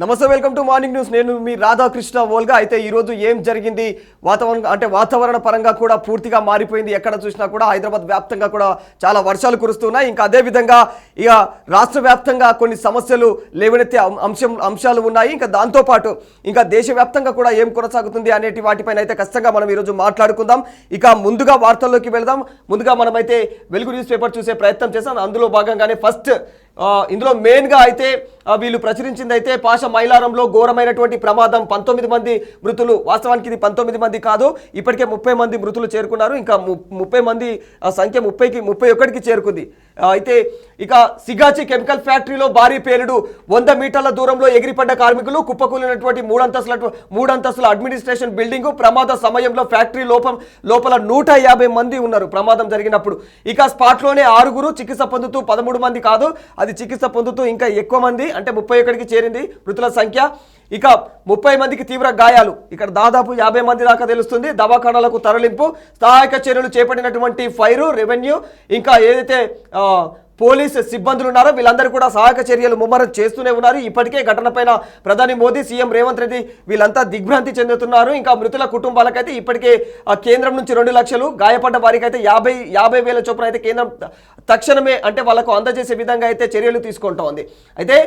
నమస్తే, welcome to morning news. నేను మీ Radhakrishna Volga. అయితే ఈరోజు ఏం జరిగింది, వాతావరణ పరంగా కూడా పూర్తిగా మారిపోయింది. ఎక్కడ చూసినా కూడా హైదరాబాద్ వ్యాప్తంగా కూడా చాలా వర్షాలు కురుస్తున్నాయి. ఇంకా అదేవిధంగా ఇక రాష్ట్ర వ్యాప్తంగా కొన్ని సమస్యలు లేవనెత్తే అంశాలు ఉన్నాయి. ఇంకా దాంతోపాటు ఇంకా దేశవ్యాప్తంగా కూడా ఏం కొనసాగుతుంది అనేటి వాటిపైన అయితే ఖచ్చితంగా మనం ఈరోజు మాట్లాడుకుందాం. ఇక ముందుగా వార్తల్లోకి వెళదాం. ముందుగా మనమైతే వెలుగు న్యూస్ పేపర్ చూసే ప్రయత్నం చేస్తాం. అందులో భాగంగానే ఫస్ట్ ఇందులో మెయిన్గా అయితే వీళ్ళు ప్రచురించింది అయితే పాష మైలారంలో ఘోరమైనటువంటి ప్రమాదం, 19 మంది మృతులు. వాస్తవానికి ఇది 19 మంది కాదు, ఇప్పటికే 30 మంది మృతులు చేరుకున్నారు. ఇంకా 30 మంది సంఖ్య 31కి చేరుకుంది. అయితే ఇక సిగాచి కెమికల్ ఫ్యాక్టరీలో భారీ పేలుడు, 100 మీటర్ల దూరంలో ఎగిరిపడ్డ కార్మికులు, కుప్పకూలినటువంటి మూడంతస్తుల అడ్మినిస్ట్రేషన్ బిల్డింగు. ప్రమాద సమయంలో ఫ్యాక్టరీ లోపల 150 మంది ఉన్నారు ప్రమాదం జరిగినప్పుడు. ఇక స్పాట్లోనే 6 చికిత్స పొందుతూ, 13 మంది కాదు, అది చికిత్స పొందుతూ ఇంకా ఎక్కువ మంది అంటే 31కి చేరింది మృతుల సంఖ్య. ఇక 30 మందికి తీవ్ర గాయాలు, ఇక్కడ దాదాపు 50 మంది దాకా తెలుస్తుంది. దవాఖానాలకు తరలింపు, సహాయక చర్యలు చేపట్టినటువంటి ఫైర్, రెవెన్యూ, ఇంకా ఏదైతే పోలీసు సిబ్బందులు ఉన్నారో వీళ్ళందరూ కూడా సహాయక చర్యలు ముమ్మరం చేస్తూనే ఉన్నారు. ఇప్పటికే ఘటనపైన ప్రధాని మోదీ, సీఎం రేవంత్ రెడ్డి వీళ్ళంతా దిగ్భ్రాంతి చెందుతున్నారు. ఇంకా మృతుల కుటుంబాలకైతే ఇప్పటికే కేంద్రం నుంచి 2 లక్షలు, గాయపడ్డ వారికి అయితే 50,000 చొప్పున అయితే కేంద్రం తక్షణమే అంటే వాళ్ళకు అందజేసే విధంగా అయితే చర్యలు తీసుకుంటోంది. అయితే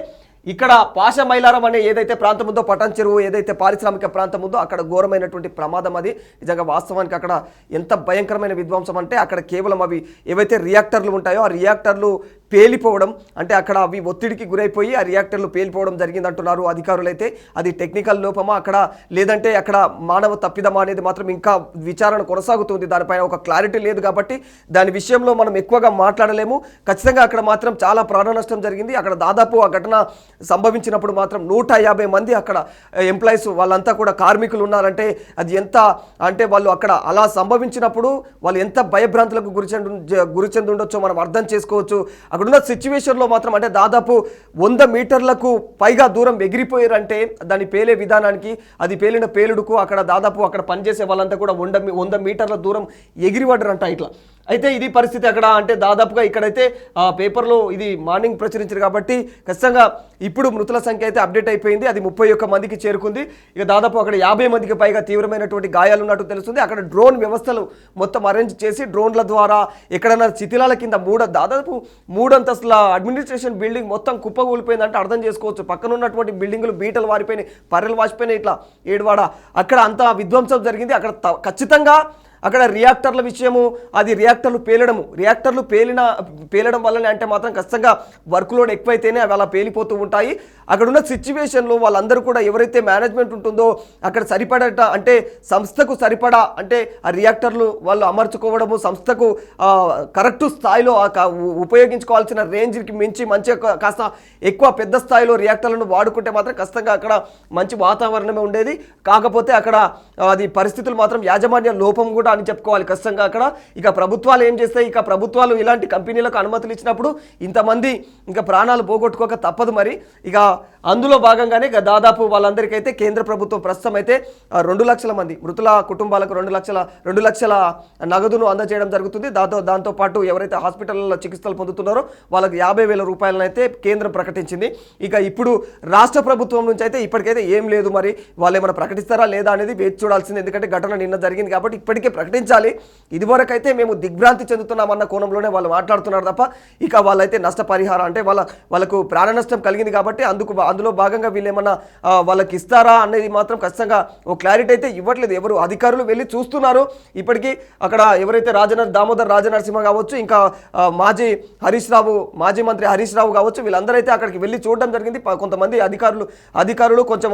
ఇక్కడ పాష మైలారం అనే ఏదైతే ప్రాంతం ఉందో, పటాన్ చెరువు ఏదైతే పారిశ్రామిక ప్రాంతం ఉందో అక్కడ ఘోరమైనటువంటి ప్రమాదం. అది నిజంగా వాస్తవానికి అక్కడ ఎంత భయంకరమైన విధ్వంసం అంటే అక్కడ కేవలం అవి ఏవైతే రియాక్టర్లు ఉంటాయో ఆ రియాక్టర్లు పేలిపోవడం, అంటే అక్కడ అవి ఒత్తిడికి గురైపోయి ఆ రియాక్టర్లు పేలిపోవడం జరిగిందంటున్నారు అధికారులైతే. అది టెక్నికల్ లోపమా అక్కడ, లేదంటే అక్కడ మానవ తప్పిదమా అనేది మాత్రం ఇంకా విచారణ కొనసాగుతుంది. దానిపైన ఒక క్లారిటీ లేదు కాబట్టి దాని విషయంలో మనం ఎక్కువగా మాట్లాడలేము. ఖచ్చితంగా అక్కడ మాత్రం చాలా ప్రాణ నష్టం జరిగింది. అక్కడ దాదాపు ఆ ఘటన సంభవించినప్పుడు మాత్రం 150 మంది అక్కడ ఎంప్లాయీస్ వాళ్ళంతా కూడా కార్మికులు ఉన్నారంటే అది ఎంత అంటే వాళ్ళు అక్కడ అలా సంభవించినప్పుడు వాళ్ళు ఎంత భయభ్రాంతులకు గురి చెంది ఉండొచ్చో మనం అర్థం చేసుకోవచ్చు. అక్కడున్న సిచ్యువేషన్లో మాత్రం అంటే దాదాపు 100 మీటర్లకు పైగా దూరం ఎగిరిపోయారంటే దాని పేలే విధానానికి, అది పేలిన పేలుడుకు అక్కడ దాదాపు అక్కడ పనిచేసే వాళ్ళంతా కూడా 100 మీటర్ల దూరం ఎగిరిపడ్డారంట ఇట్లా. అయితే ఇది పరిస్థితి అక్కడ. అంటే దాదాపుగా ఇక్కడైతే పేపర్లో ఇది మార్నింగ్ ప్రచురించారు కాబట్టి ఖచ్చితంగా ఇప్పుడు మృతుల సంఖ్య అయితే అప్డేట్ అయిపోయింది. అది 31 మందికి చేరుకుంది. ఇక దాదాపు అక్కడ 50 మందికి పైగా తీవ్రమైనటువంటి గాయాలు ఉన్నట్టు తెలుస్తుంది. అక్కడ డ్రోన్ వ్యవస్థలు మొత్తం అరేంజ్ చేసి డ్రోన్ల ద్వారా ఎక్కడన్నా శిథిలాల కింద దాదాపు 3 అంతస్తుల అడ్మినిస్ట్రేషన్ బిల్డింగ్ మొత్తం కుప్పకూలిపోయిందంటే అర్థం చేసుకోవచ్చు. పక్కన ఉన్నటువంటి బిల్డింగులు బీటలు వారిపోయినాయి, పర్రెలు వాసిపోయినాయి. ఇట్లా ఏడువాడ అక్కడ అంత విధ్వంసం జరిగింది. అక్కడ ఖచ్చితంగా అక్కడ రియాక్టర్ల విషయము, అది రియాక్టర్లు పేలడం వల్లనే అంటే మాత్రం ఖచ్చితంగా వర్క్ లోడ్ ఎక్కువైతేనే అవి అలా పేలిపోతూ ఉంటాయి. అక్కడున్న సిచ్యువేషన్లో వాళ్ళందరూ కూడా ఎవరైతే మేనేజ్మెంట్ ఉంటుందో అక్కడ సరిపడట అంటే సంస్థకు సరిపడా అంటే ఆ రియాక్టర్లు వాళ్ళు అమర్చుకోవడము, సంస్థకు కరెక్ట్ స్థాయిలో ఉపయోగించుకోవాల్సిన రేంజ్కి మించి మంచిగా కాస్త ఎక్కువ పెద్ద స్థాయిలో రియాక్టర్లను వాడుకుంటే మాత్రం ఖచ్చితంగా అక్కడ మంచి వాతావరణమే ఉండేది. కాకపోతే అక్కడ అది పరిస్థితులు మాత్రం యాజమాన్య లోపం కూడా అని చెప్పుకోవాలి ఖచ్చితంగా అక్కడ. ఇక ప్రభుత్వాలు ఏం చేస్తాయి, ఇక ప్రభుత్వాలు ఇలాంటి కంపెనీలకు అనుమతులు ఇచ్చినప్పుడు ఇంతమంది ఇంకా ప్రాణాలు పోగొట్టుకోక తప్పదు మరి. ఇక అందులో భాగంగానే దాదాపు వాళ్ళందరికైతే కేంద్ర ప్రభుత్వం ప్రస్తుతం అయితే 2 లక్షల మంది మృతుల కుటుంబాలకు 2 లక్షల నగదును అందజేయడం జరుగుతుంది. దాంతోపాటు ఎవరైతే హాస్పిటల్లో చికిత్సలు పొందుతున్నారో వాళ్ళకి 50,000 రూపాయలను అయితే కేంద్రం ప్రకటించింది. ఇక ఇప్పుడు రాష్ట్ర ప్రభుత్వం నుంచి అయితే ఇప్పటికైతే ఏం లేదు, మరి వాళ్ళు ఏమైనా ప్రకటిస్తారా లేదా అనేది వేచి చూడాల్సింది. ఎందుకంటే ఘటన నిన్న జరిగింది కాబట్టి ఇప్పటికే ప్రకటించాలి. ఇదివరకైతే మేము దిగ్భ్రాంతి చెందుతున్నామన్న కోణంలోనే వాళ్ళు మాట్లాడుతున్నారు తప్ప ఇక వాళ్ళైతే నష్టపరిహారం అంటే వాళ్ళకు ప్రాణ నష్టం కలిగింది కాబట్టి అందులో భాగంగా వీళ్ళు ఏమన్నా వాళ్ళకి ఇస్తారా అనేది మాత్రం ఖచ్చితంగా ఓ క్లారిటీ అయితే ఇవ్వట్లేదు. ఎవరు అధికారులు వెళ్ళి చూస్తున్నారు. ఇప్పటికీ అక్కడ ఎవరైతే దామోదర్ రాజనరసింహ కావచ్చు, ఇంకా మాజీ మంత్రి హరీష్ రావు కావచ్చు, వీళ్ళందరూ అయితే అక్కడికి వెళ్ళి చూడడం జరిగింది. కొంతమంది అధికారులు కొంచెం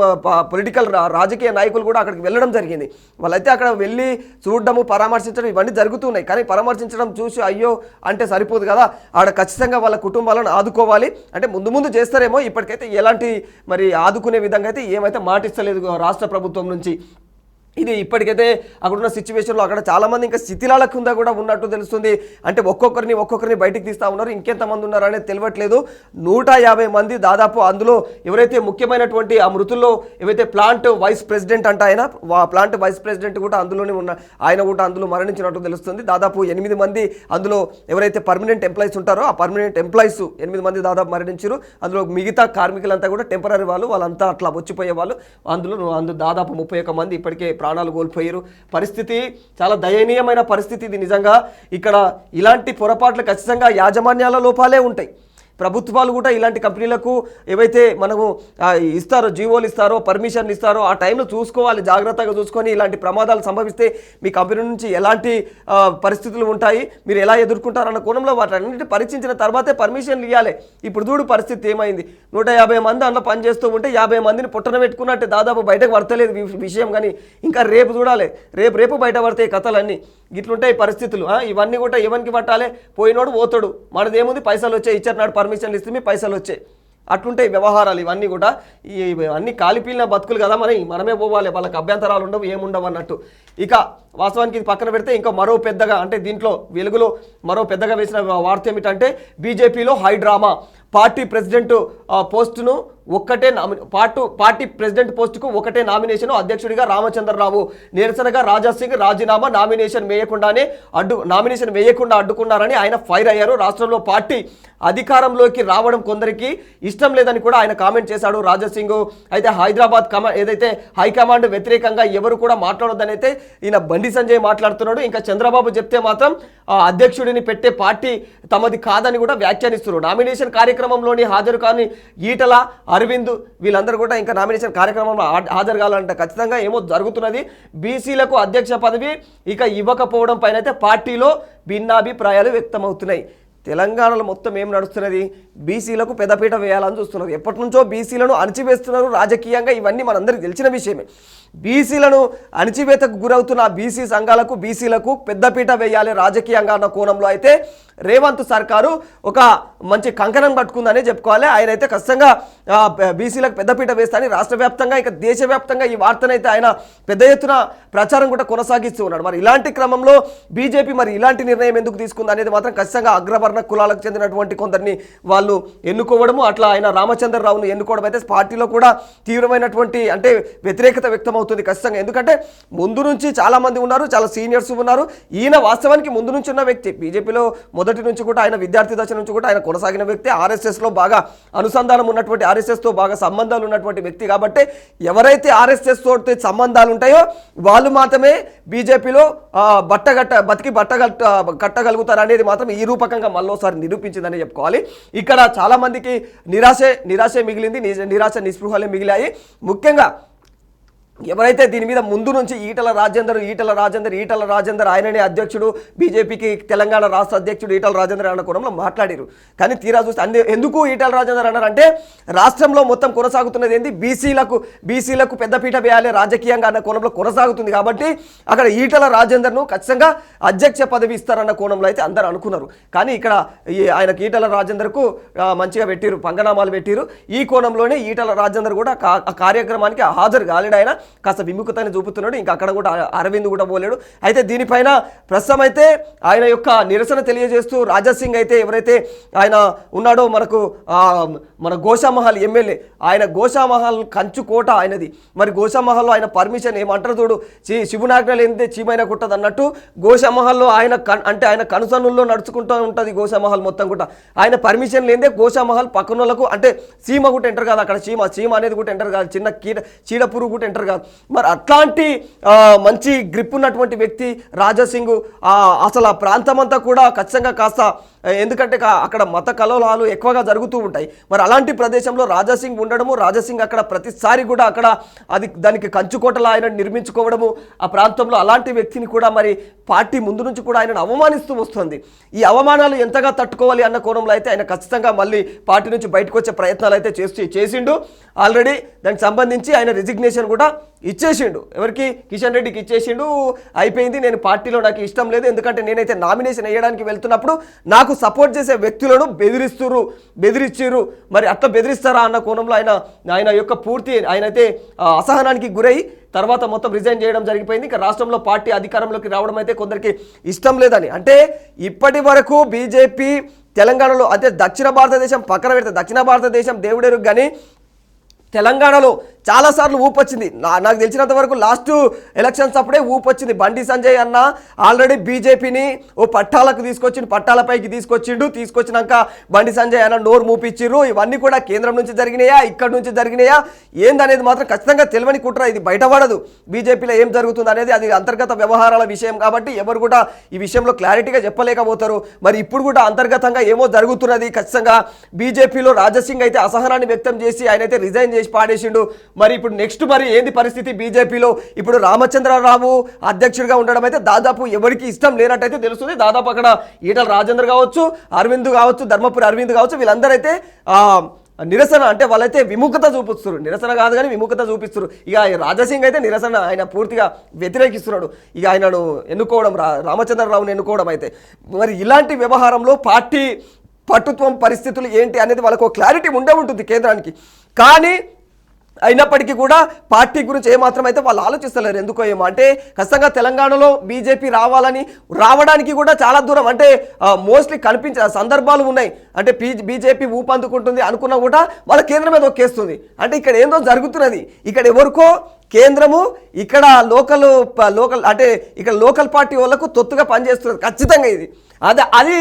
పొలిటికల్ రాజకీయ నాయకులు కూడా అక్కడికి వెళ్ళడం జరిగింది. వాళ్ళైతే అక్కడ వెళ్ళి చూడడము, పరామర్శించడం ఇవన్నీ జరుగుతున్నాయి. కానీ పరామర్శించడం చూసి అయ్యో అంటే సరిపోదు కదా, ఆడ ఖచ్చితంగా వాళ్ళ కుటుంబాలను ఆదుకోవాలి. అంటే ముందు చేస్తారేమో, ఇప్పటికైతే ఎలాంటి మరి ఆదుకునే విధంగా అయితే ఏమైతే మాటిస్తలేదు రాష్ట్ర ప్రభుత్వం నుంచి. ఇది ఇప్పటికైతే అక్కడున్న సిచ్యువేషన్లో అక్కడ చాలామంది ఇంకా శిథిలాల కింద కూడా ఉన్నట్టు తెలుస్తుంది. అంటే ఒక్కొక్కరిని బయటికి తీస్తూ ఉన్నారు. ఇంకెంతమంది ఉన్నారు అనేది తెలియట్లేదు. 150 మంది దాదాపు. అందులో ఎవరైతే ముఖ్యమైనటువంటి ఆ మృతుల్లో ఏవైతే ప్లాంట్ వైస్ ప్రెసిడెంట్ అంటే ఆయన ప్లాంట్ వైస్ ప్రెసిడెంట్ కూడా అందులోనే ఉన్న ఆయన కూడా అందులో మరణించినట్టు తెలుస్తుంది. దాదాపు 8 మంది అందులో ఎవరైతే పర్మనెంట్ ఎంప్లాయీస్ ఉంటారో ఆ పర్మనెంట్ ఎంప్లాయీస్ 8 మంది దాదాపు మరణించారు. అందులో మిగతా కార్మికులంతా కూడా టెంపరీ వాళ్ళంతా అట్లా వచ్చిపోయే వాళ్ళు. అందులో దాదాపు 31 మంది ఇప్పటికే ప్రాణాలు కోల్పోయారు. పరిస్థితి చాలా దయనీయమైన పరిస్థితి ఇది నిజంగా. ఇక్కడ ఇలాంటి పొరపాట్లు ఖచ్చితంగా యాజమాన్యాల లోపాలే ఉంటాయి. ప్రభుత్వాలు కూడా ఇలాంటి కంపెనీలకు ఏవైతే మనము ఇస్తారో జీవోలు ఇస్తారో పర్మిషన్లు ఇస్తారో ఆ టైంలో చూసుకోవాలి, జాగ్రత్తగా చూసుకొని ఇలాంటి ప్రమాదాలు సంభవిస్తే మీ కంపెనీ నుంచి ఎలాంటి పరిస్థితులు ఉంటాయి, మీరు ఎలా ఎదుర్కొంటారన్న కోణంలో వాటన్నింటినీ పరీక్షించిన తర్వాతే పర్మిషన్లు ఇవ్వాలి. ఇప్పుడు చూడు పరిస్థితి ఏమైంది. 150 మంది అందులో పనిచేస్తూ ఉంటే 50 మందిని పుట్టన పెట్టుకున్నట్టే దాదాపు బయటకు పడతలేదు విషయం. కానీ ఇంకా రేపు చూడాలి, రేపు బయట పడతాయి కథలన్నీ. ఇట్లుంటాయి పరిస్థితులు. ఇవన్నీ కూడా ఎవరికి పట్టాలి, పోయినోడు పోతాడు, మనదేముంది పైసలు వచ్చాయి, ఇచ్చారు పర్మిషన్లు ఇస్తే పైసలు వచ్చాయి. అట్లుంటాయి వ్యవహారాలు ఇవన్నీ కూడా. ఇవన్నీ కాలిపీలిన బతుకులు కదా, మనమే పోవాలి, వాళ్ళకి అభ్యంతరాలు ఉండవు ఏముండవు అన్నట్టు. ఇక వాస్తవానికి ఇది పక్కన పెడితే ఇంకా మరో పెద్దగా అంటే దీంట్లో వెలుగులో మరో పెద్దగా వేసిన వార్త ఏమిటంటే బీజేపీలో హై డ్రామా. పార్టీ ప్రెసిడెంట్ పోస్టును పార్టీ ప్రెసిడెంట్ పోస్టుకు ఒకటే నామినేషన్. అధ్యక్షుడిగా రామచంద్రరావు, నిరసనగా రాజాసింగ్ రాజీనామా. నామినేషన్ వేయకుండా అడ్డుకున్నారని ఆయన ఫైర్ అయ్యారు. రాష్ట్రంలో పార్టీ అధికారంలోకి రావడం కొందరికి ఇష్టం లేదని కూడా ఆయన కామెంట్ చేశాడు రాజాసింగ్. అయితే హైదరాబాద్ ఏదైతే హైకమాండ్ వ్యతిరేకంగా ఎవరు కూడా మాట్లాడొద్దని అయితే ఈయన బండి సంజయ్ మాట్లాడుతున్నాడు. ఇంకా చంద్రబాబు చెప్తే మాత్రం అధ్యక్షుడిని పెట్టే పార్టీ తమది కాదని కూడా వ్యాఖ్యానిస్తున్నారు. నామినేషన్ కార్యక్రమంలోని హాజరు కాని ఈటల, అరవింద్ వీళ్ళందరూ కూడా ఇంకా నామినేషన్ కార్యక్రమంలో హాజరు కావాలంటే ఖచ్చితంగా ఏమో జరుగుతున్నది. బీసీలకు అధ్యక్ష పదవి ఇక ఇవ్వకపోవడం పైన అయితే పార్టీలో భిన్నాభిప్రాయాలు వ్యక్తమవుతున్నాయి. తెలంగాణలో మొత్తం ఏం నడుస్తున్నది, బీసీలకు పెద్దపీట వేయాలని చూస్తున్నారు. ఎప్పటి నుంచో బీసీలను అణచివేస్తున్నారు రాజకీయంగా. ఇవన్నీ మనందరికీ తెలిసిన విషయమే. బీసీలను అణచివేతకు గురవుతున్న బీసీ సంఘాలకు బీసీలకు పెద్దపీట వేయాలి రాజకీయంగా అన్న కోణంలో అయితే రేవంత్ సర్కారు ఒక మంచి కంకణం పట్టుకుందని చెప్పుకోవాలి. ఆయన అయితే ఖచ్చితంగా బీసీలకు పెద్దపీట వేస్తానని రాష్ట్ర వ్యాప్తంగా ఇక దేశవ్యాప్తంగా ఈ వార్తనైతే ఆయన పెద్ద ఎత్తున ప్రచారం కూడా కొనసాగిస్తూ ఉన్నాడు. మరి ఇలాంటి క్రమంలో బీజేపీ మరి ఇలాంటి నిర్ణయం ఎందుకు తీసుకుంది అనేది మాత్రం ఖచ్చితంగా అగ్రవర్ణ కులాలకు చెందినటువంటి కొందరిని వాళ్ళు ఎన్నుకోవడము, అట్లా ఆయన రామచంద్రరావును ఎన్నుకోవడం అయితే పార్టీలో కూడా తీవ్రమైనటువంటి అంటే వ్యతిరేకత వ్యక్తమవుతుంది ఖచ్చితంగా. ఎందుకంటే ముందు నుంచి చాలా మంది ఉన్నారు, చాలా సీనియర్స్ ఉన్నారు. ఈయన వాస్తవానికి ముందు నుంచి ఉన్న వ్యక్తి. బీజేపీలో మొదటి నుంచి కూడా ఆయన విద్యార్థి దశ నుంచి కూడా ఆయన కొనసాగిన వ్యక్తి. ఆర్ఎస్ఎస్లో బాగా అనుసంధానం ఉన్నటువంటి, ఆర్ఎస్ఎస్తో బాగా సంబంధాలు ఉన్నటువంటి వ్యక్తి. కాబట్టి ఎవరైతే ఆర్ఎస్ఎస్ తోటి సంబంధాలు ఉంటాయో వాళ్ళు మాత్రమే బీజేపీలో బతికి కట్టగలుగుతారు అనేది మాత్రం ఈ రూపకంగా మళ్ళోసారి నిరూపించిందని చెప్పుకోవాలి. ఇక్కడ చాలా మందికి నిరాశే మిగిలింది, నిరాశ నిస్పృహలే మిగిలాయి. ముఖ్యంగా ఎవరైతే దీని మీద ముందు నుంచి ఈటల రాజేందర్ ఆయననే అధ్యక్షుడు, బీజేపీకి తెలంగాణ రాష్ట్ర అధ్యక్షుడు ఈటల రాజేందర్ అన్న కోణంలో మాట్లాడారు. కానీ తీరా చూస్తే ఎందుకు ఈటల రాజేందర్ అన్నారంటే రాష్ట్రంలో మొత్తం కొనసాగుతున్నది ఏంటి, బీసీలకు పెద్దపీట వేయాలి రాజకీయంగా అన్న కోణంలో కొనసాగుతుంది. కాబట్టి అక్కడ ఈటల రాజేందర్ను ఖచ్చితంగా అధ్యక్ష పదవి ఇస్తారన్న కోణంలో అయితే అందరూ అనుకున్నారు. కానీ ఇక్కడ ఆయనకు ఈటల రాజేందర్కు మంచిగా పెట్టిరు, పంగనామాలు పెట్టిరు. ఈ కోణంలోనే ఈటల రాజేందర్ కూడా ఆ కార్యక్రమానికి హాజరు కాలేడు. ఆయన కాస్త విముఖతని చూపుతున్నాడు. ఇంకా అక్కడ కూడా అరవింద్ కూడా పోలేడు. అయితే దీనిపైన ప్రస్తుతం అయితే ఆయన యొక్క నిరసన తెలియజేస్తూ రాజాసింగ్ అయితే ఎవరైతే ఆయన ఉన్నాడో మన గోషామహల్ ఎమ్మెల్యే, ఆయన గోషామహల్ కంచుకోట ఆయనది. మరి గోషామహల్లో ఆయన పర్మిషన్ ఏమంటారు చూడు, శివునాజ్ఞ లేనిదే చీమైన కుట్టదు అన్నట్టు గోషామహల్లో ఆయన కనుసన్నుల్లో నడుచుకుంటూ ఉంటుంది గోషామహల్ మొత్తం కూడా. ఆయన పర్మిషన్ లేనిదే గోషామహల్ పక్కన వాళ్ళకు అంటే చీమ కూడా ఎంటర్ కాదు, అక్కడ చీమ అనేది కూడా ఎంటర్ కాదు, చిన్న చీడ పురుగు కూడా ఎంటర్ కాదు. మరి అట్లాంటి మంచి గ్రిప్ ఉన్నటువంటి వ్యక్తి రాజాసింగ్. అసలు ఆ ప్రాంతం అంతా కూడా ఖచ్చితంగా కాస్త ఎందుకంటే అక్కడ మత కలహాలు ఎక్కువగా జరుగుతూ ఉంటాయి. మరి అలాంటి ప్రదేశంలో రాజాసింగ్ ఉండడము, రాజాసింగ్ అక్కడ ప్రతిసారి కూడా అక్కడ దానికి కంచుకోటలా ఆయన నిర్మించుకోవడము, ఆ ప్రాంతంలో అలాంటి వ్యక్తిని కూడా మరి పార్టీ ముందు నుంచి కూడా ఆయనను అవమానిస్తూ వస్తుంది. ఈ అవమానాలు ఎంతగా తట్టుకోవాలి అన్న కోణంలో అయితే ఆయన ఖచ్చితంగా మళ్ళీ పార్టీ నుంచి బయటకు వచ్చే ప్రయత్నాలు అయితే చేసిండు ఆల్రెడీ. దానికి సంబంధించి ఆయన రిజిగ్నేషన్ కూడా ఇచ్చేసిండు, ఎవరికి కిషన్ రెడ్డికి ఇచ్చేసిండు, అయిపోయింది, నేను పార్టీలో నాకు ఇష్టం లేదు, ఎందుకంటే నేనైతే నామినేషన్ వేయడానికి వెళ్తున్నప్పుడు నాకు సపోర్ట్ చేసే వ్యక్తులను బెదిరించారు, మరి అట్లా బెదిరిస్తారా అన్న కోణంలో ఆయన యొక్క పూర్తి ఆయనైతే అసహనానికి గురై తర్వాత మొత్తం రిజైన్ చేయడం జరిగిపోయింది. ఇక రాష్ట్రంలో పార్టీ అధికారంలోకి రావడం అయితే కొందరికి ఇష్టం లేదని, అంటే ఇప్పటి వరకు బీజేపీ తెలంగాణలో అంటే దక్షిణ భారతదేశం పక్కన పెడితే దక్షిణ భారతదేశం దేవుడెరుగు కానీ తెలంగాణలో చాలాసార్లు ఊపు వచ్చింది. నాకు తెలిసినంత వరకు లాస్ట్ ఎలక్షన్స్ అప్పుడే ఊపు వచ్చింది. బండి సంజయ్ అన్న ఆల్రెడీ బీజేపీని ఓ పట్టాలకు పట్టాలపైకి తీసుకొచ్చినాక బండి సంజయ్ అన్న నోరు మూపిచ్చిర్రు. ఇవన్నీ కూడా కేంద్రం నుంచి జరిగినాయా, ఇక్కడ నుంచి జరిగినాయా ఏందనేది మాత్రం ఖచ్చితంగా తెలియని కుట్ర, ఇది బయటపడదు. బీజేపీలో ఏం జరుగుతుంది అనేది అది అంతర్గత వ్యవహారాల విషయం కాబట్టి ఎవరు కూడా ఈ విషయంలో క్లారిటీగా చెప్పలేకపోతారు. మరి ఇప్పుడు కూడా అంతర్గతంగా ఏమో జరుగుతున్నది. ఖచ్చితంగా బీజేపీలో రాజసింగ్ అయితే అసహనాన్ని వ్యక్తం చేసి ఆయనైతే రిజైన్ చేసి పాడేసిండు. మరి ఇప్పుడు నెక్స్ట్ మరి ఏంది పరిస్థితి బీజేపీలో? ఇప్పుడు రామచంద్రరావు అధ్యక్షుడిగా ఉండడం అయితే దాదాపు ఎవరికి ఇష్టం లేనట్టయితే తెలుస్తుంది. దాదాపు అక్కడ ఈటల రాజేందర్ కావచ్చు, అరవింద్ కావచ్చు, ధర్మపురి అరవింద్ కావచ్చు, వీళ్ళందరూ అయితే నిరసన అంటే వాళ్ళైతే విముఖత చూపిస్తారు. నిరసన కాదు కానీ విముఖత చూపిస్తారు. ఇక రాజాసింగ్ అయితే నిరసన ఆయన పూర్తిగా వ్యతిరేకిస్తున్నాడు. ఇక ఆయనను ఎన్నుకోవడం రామచంద్రరావుని ఎన్నుకోవడం అయితే మరి ఇలాంటి వ్యవహారంలో పార్టీ పట్టుత్వం పరిస్థితులు ఏంటి అనేది వాళ్ళకు క్లారిటీ ఉండే ఉంటుంది కేంద్రానికి. కానీ అయినప్పటికీ కూడా పార్టీ గురించి ఏమాత్రం అయితే వాళ్ళు ఆలోచిస్తలేరు. ఎందుకో ఏమో అంటే ఖచ్చితంగా తెలంగాణలో బీజేపీ రావడానికి కూడా చాలా దూరం అంటే మోస్ట్లీ కనిపించే సందర్భాలు ఉన్నాయి. అంటే బీజేపీ ఊపందుకుంటుంది అనుకున్నా కూడా వాళ్ళ కేంద్రం మీద ఒక్కేస్తుంది. అంటే ఇక్కడ ఏందో జరుగుతున్నది. ఇక్కడ ఎవరికో కేంద్రము, ఇక్కడ లోకల్ అంటే ఇక్కడ లోకల్ పార్టీ వాళ్ళకు తొత్తుగా పనిచేస్తున్నారు ఖచ్చితంగా. ఇది అది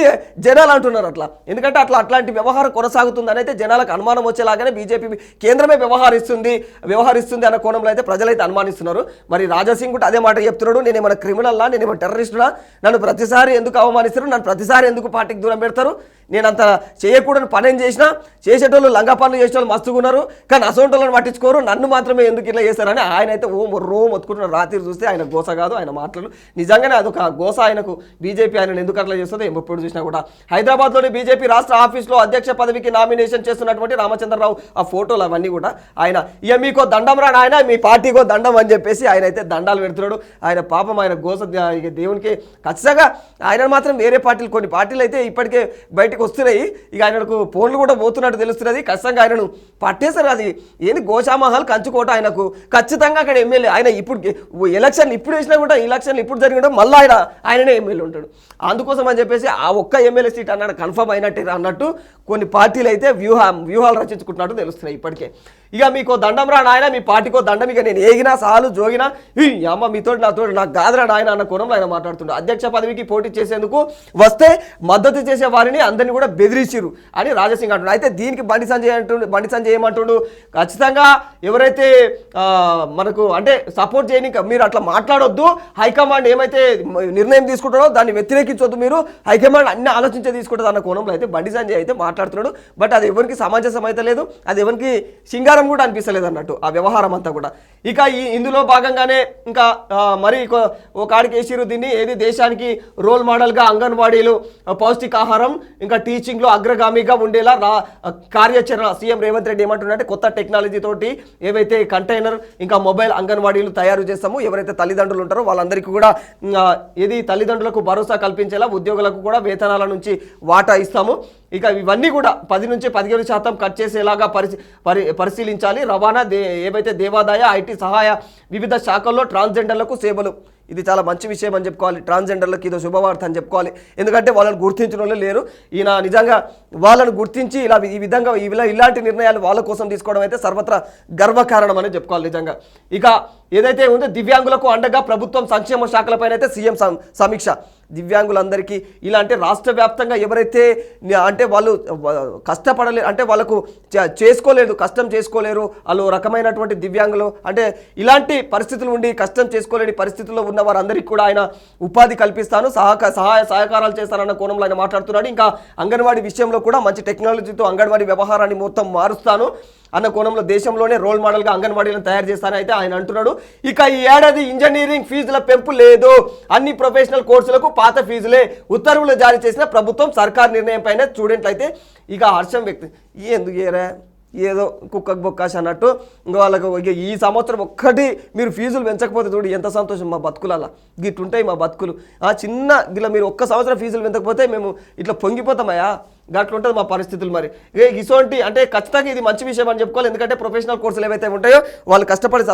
జనాలు అంటున్నారు అట్లా. ఎందుకంటే అట్లాంటి వ్యవహారం కొనసాగుతుందని అయితే జనాలకు అనుమానం వచ్చేలాగానే బీజేపీ కేంద్రమే వ్యవహరిస్తుంది అన్న కోణంలో అయితే ప్రజలైతే అనుమానిస్తున్నారు. మరి రాజాసింగ్ కూడా అదే మాట చెప్తున్నాడు. నేనేమైనా క్రిమినల్లా, నేనేమైనా టెర్రరిస్టునా, నన్ను ప్రతిసారి ఎందుకు అవమానిస్తారు, నన్ను ప్రతిసారి ఎందుకు పార్టీకి దూరం పెడతారు, నేను అంత చేయకూడని పనేం చేసినా చేసేటోళ్ళు లంగా పనులు చేసేటోళ్ళు మస్తుగా ఉన్నారు, కానీ అసోంటోళ్ళని పట్టించుకోరు, నన్ను మాత్రమే ఎందుకు ఇట్లా చేస్తారని ఆయన అయితే మొత్తుకుంటున్నారు. రాత్రి చూస్తే ఆయన గోస కాదు, ఆయన మాటలు నిజంగానే అదొక గోస. ఆయనకు బీజేపీ ఆయన ఎందుకు అట్లా చేస్తుందో ఎప్పుడు చూసినా కూడా. హైదరాబాద్లోని బీజేపీ రాష్ట్ర ఆఫీస్లో అధ్యక్ష పదవికి నామినేషన్ చేస్తున్నటువంటి రామచంద్రరావు ఆ ఫోటోలు అవన్నీ కూడా ఆయన ఇక మీకో దండం రా ఆయన, మీ పార్టీకో దండం అని చెప్పేసి ఆయన అయితే దండాలు పెడుతున్నాడు. ఆయన పాపం ఆయన గోస ఇక దేవునికి ఖచ్చితంగా ఆయన మాత్రం వేరే పార్టీలు కొన్ని పార్టీలు అయితే ఇప్పటికే బయటకు వస్తున్నాయి. ఇక ఆయనకు ఫోన్లు కూడా పోతున్నట్టు తెలుస్తున్నది. ఖచ్చితంగా ఆయనను పట్టేశారు. అది ఏంది గోషామహల్ కంచుకోట ఆయనకు ఖచ్చితంగా అక్కడ ఎమ్మెల్యే. ఆయన ఇప్పుడు ఎలక్షన్ ఇప్పుడు వేసినా కూడా ఎలక్షన్లు ఇప్పుడు జరిగిన మళ్ళీ ఆయననే ఎమ్మెల్యే ఉంటాడు. అందుకోసం అని చెప్పేసి ఆ ఒక్క ఎమ్మెల్యే సీట్ అన్నాడు కన్ఫర్మ్ అయినట్టే అన్నట్టు కొన్ని పార్టీలు అయితే వ్యూహాలు రచించుకుంటున్నట్టు తెలుస్తున్నాయి ఇప్పటికే. ఇక మీకో దండం రా నాయన, మీ పార్టీకో దండం, ఇక నేను ఏగినా సాలు జోగినా అమ్మ మీతో నాకు గాదరా నాయన అన్న కోణంలో ఆయన మాట్లాడుతున్నాడు. అధ్యక్ష పదవికి పోటీ చేసేందుకు వస్తే మద్దతు చేసే వారిని అందరినీ కూడా బెదిరించారు అని రాజాసింగ్ అంటున్నాడు. అయితే దీనికి బండి సంజయ్ ఏమంటుండు, ఖచ్చితంగా ఎవరైతే మనకు అంటే సపోర్ట్ చేయని మీరు అట్లా మాట్లాడొద్దు, హైకమాండ్ ఏమైతే నిర్ణయం తీసుకుంటారో దాన్ని వ్యతిరేకించొద్దు, మీరు హైకమాండ్ అన్ని ఆలోచించే తీసుకుంటుంది అన్న కోణంలో అయితే బండి సంజయ్ అయితే మాట్లాడుతున్నాడు. బట్ అది ఎవరికి సమంజసం అయితే లేదు, అది ఎవరికి సింగారం కూడా అనిపిస్తలేదు అన్నట్టు ఆ వ్యవహారం అంతా కూడా. ఇక ఇందులో భాగంగానే ఇంకా మరి ఒక ఆడికి వేసిరు దీన్ని, ఏది దేశానికి రోల్ మోడల్గా అంగన్వాడీలు పౌష్టికాహారం ఇంకా టీచింగ్లో అగ్రగామిగా ఉండేలా కార్యాచరణ సీఎం రేవంత్ రెడ్డి ఏమంటున్నారంటే కొత్త టెక్నాలజీ తోటి ఏవైతే కంటైనర్ ఇంకా మొబైల్ అంగన్వాడీలు తయారు చేస్తామో ఎవరైతే తల్లిదండ్రులు ఉంటారో వాళ్ళందరికీ కూడా ఏది తల్లిదండ్రులకు భరోసా కల్పించేలా ఉద్యోగులకు కూడా వేతనాల నుంచి వాటా ఇస్తాము. ఇక ఇవన్నీ కూడా 10 నుంచి 15% కట్ చేసేలాగా పరిశీలించాలి. రవాణా ఏవైతే దేవాదాయ ఐటీ సహాయ వివిధ శాఖల్లో ట్రాన్స్జెండర్లకు సేవలు, ఇది చాలా మంచి విషయం అని చెప్పుకోవాలి. ట్రాన్స్జెండర్లకు ఇదో శుభవార్త అని చెప్పుకోవాలి. ఎందుకంటే వాళ్ళని గుర్తించిన వాళ్ళు లేరు. ఈయన నిజంగా వాళ్ళను గుర్తించి ఈ విధంగా ఇలాంటి నిర్ణయాలు వాళ్ళ కోసం తీసుకోవడం అయితే సర్వత్రా గర్వకారణం అని చెప్పుకోవాలి నిజంగా. ఇక ఏదైతే ఉందో దివ్యాంగులకు అండగా ప్రభుత్వం సంక్షేమ శాఖలపైన అయితే సీఎం సమీక్ష. దివ్యాంగులందరికీ ఇలా అంటే రాష్ట్ర వ్యాప్తంగా ఎవరైతే అంటే వాళ్ళు కష్టపడలేరు, అంటే వాళ్ళకు కష్టం చేసుకోలేరు, వాళ్ళు రకమైనటువంటి దివ్యాంగులు అంటే ఇలాంటి పరిస్థితులు ఉండి కష్టం చేసుకోలేని పరిస్థితుల్లో ఉన్న వారందరికీ కూడా ఆయన ఉపాధి కల్పిస్తాను, సహాయ సహకారాలు చేస్తానన్న కోణంలో ఆయన మాట్లాడుతున్నాడు. ఇంకా అంగన్వాడీ విషయంలో కూడా మంచి టెక్నాలజీతో అంగన్వాడీ వ్యవహారాన్ని మొత్తం మారుస్తాను అన్న కోణంలో దేశంలోనే రోల్ మోడల్గా అంగన్వాడీలను తయారు చేస్తానని అయితే ఆయన అంటున్నాడు. ఇక ఈ ఏడాది ఇంజనీరింగ్ ఫీజుల పెంపు లేదు, అన్ని ప్రొఫెషనల్ కోర్సులకు పాత ఫీజులే ఉత్తర్వులు జారీ చేసిన ప్రభుత్వం. సర్కార్ నిర్ణయం పైన స్టూడెంట్లు అయితే ఇక హర్షం వ్యక్తం. ఎందుకు ఏరా ఏదో కుక్కకు బొక్కాశ అన్నట్టు ఇంకా వాళ్ళకు ఈ సంవత్సరం ఒక్కటి మీరు ఫీజులు పెంచకపోతే చూడు ఎంత సంతోషం మా బతుకులలో గిట్టుంటాయి మా బతుకులు చిన్న గిట్లా మీరు ఒక్క సంవత్సరం ఫీజులు పెంచకపోతే మేము ఇట్లా పొంగిపోతామయ్యా గట్ల ఉంటుంది మా పరిస్థితులు మరి ఇసోంటి అంటే ఖచ్చితంగా ఇది మంచి విషయం అని చెప్పుకోవాలి ఎందుకంటే ప్రొఫెషనల్ కోర్సులు ఏవైతే ఉంటాయో వాళ్ళు కష్టపడి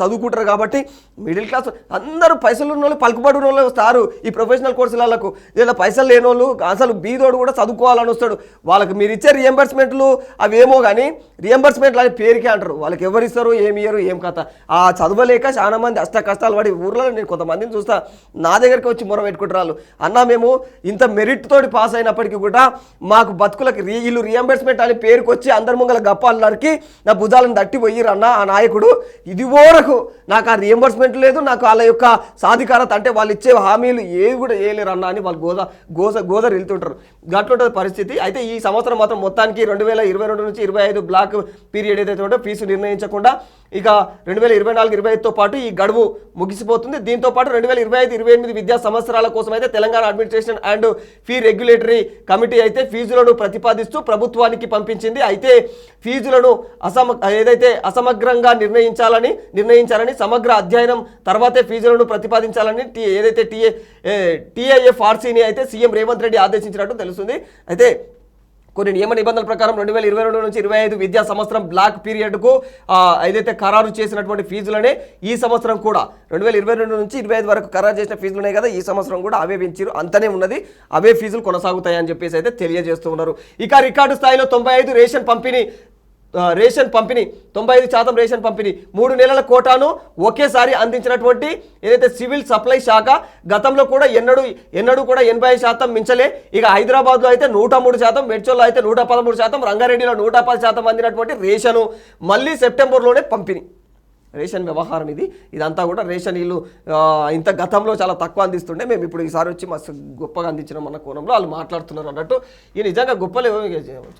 చదువుకుంటారు కాబట్టి మిడిల్ క్లాస్ అందరూ పైసలు ఉన్న వాళ్ళు పలుకుబడి ఉన్న వాళ్ళు వస్తారు ఈ ప్రొఫెషనల్ కోర్సులకు ఇలా పైసలు లేని వాళ్ళు అసలు బీదోడు కూడా చదువుకోవాలని వస్తాడు వాళ్ళకి మీరు ఇచ్చే రియంబర్స్మెంట్లు అవేమో కానీ రియంబర్స్మెంట్లు అని పేరుకే అంటారు వాళ్ళకి ఎవరు ఇస్తారు ఏమి ఇయ్యరు ఏం కథ చదవలేక చాలా మంది అష్ట కష్టాలు పడి ఊర్లో నేను కొంతమందిని చూస్తా నా దగ్గరికి వచ్చి మొర పెట్టుకుంటారు వాళ్ళు అన్న మేము ఇంత మెరిట్ తోటి పాస్ అయినప్పటికీ కూడా మాకు బతుకులకి వీళ్ళు రియంబర్స్మెంట్ అని పేరుకి వచ్చి అందరి ముంగల గప్పాలకి నా భుజాలను దట్టి పోయిరన్న ఆ నాయకుడు ఇది వరకు నాకు ఆ రియంబర్స్మెంట్ లేదు నాకు వాళ్ళ యొక్క సాధికారత అంటే వాళ్ళు ఇచ్చే హామీలు ఏవి కూడా వేయలేరు అన్న అని వాళ్ళు గోదరు వెళ్తుంటారు గట్లుంటుంది పరిస్థితి అయితే ఈ సంవత్సరం మాత్రం మొత్తానికి 2022 నుంచి 25 బ్లాక్ పీరియడ్ ఏదైతే ఉందో ఫీజు నిర్ణయించకుండా ఇక 2024-25తో పాటు ఈ గడువు ముగిసిపోతుంది దీంతో పాటు 2025-28 విద్యా సంవత్సరాల కోసం అయితే Telangana administration and fee regulatory committee అయితే ఫీజులను ప్రతిపాదిస్తూ ప్రభుత్వానికి పంపించింది అయితే ఫీజులను అసమగ్రంగా నిర్ణయించాలని సమగ్ర అధ్యయనం తర్వాతే ఫీజులను ప్రతిపాదించాలని ఏదైతే టీఐఎఫ్ఆర్సీని అయితే సీఎం రేవంత్ రెడ్డి ఆదేశించినట్టు తెలుస్తుంది అయితే కొన్ని నియమ నిబంధనల ప్రకారం 2022 నుంచి 25 విద్యా సంవత్సరం బ్లాక్ పీరియడ్కు ఏదైతే ఖరారు చేసినటువంటి ఫీజులనే ఈ సంవత్సరం కూడా 2022 నుంచి 25 వరకు ఖరారు చేసిన ఫీజులునే కదా ఈ సంవత్సరం కూడా అవే పెంచారు అంతనే ఉన్నది అవే ఫీజులు కొనసాగుతాయని చెప్పేసి అయితే తెలియజేస్తూ ఉన్నారు ఇక రికార్డు స్థాయిలో 95 రేషన్ పంపిణీ 95% రేషన్ పంపిణీ 3 నెలల కోటాను ఒకేసారి అందించినటువంటి ఏదైతే సివిల్ సప్లై శాఖ గతంలో కూడా ఎన్నడూ కూడా 80% మించలే ఇక హైదరాబాద్లో అయితే 103%, మెడ్చోల్లో అయితే 113%, రంగారెడ్డిలో 110% అందినటువంటి రేషను మళ్ళీ సెప్టెంబర్లోనే పంపిణీ రేషన్ వ్యవహారం ఇదంతా కూడా రేషన్ వీళ్ళు ఇంత గతంలో చాలా తక్కువ అందిస్తుండే మేము ఇప్పుడు ఈసారి వచ్చి మస్తు గొప్పగా అందించడం అన్న కోణంలో వాళ్ళు మాట్లాడుతున్నారు అన్నట్టు ఈ నిజంగా గొప్పలే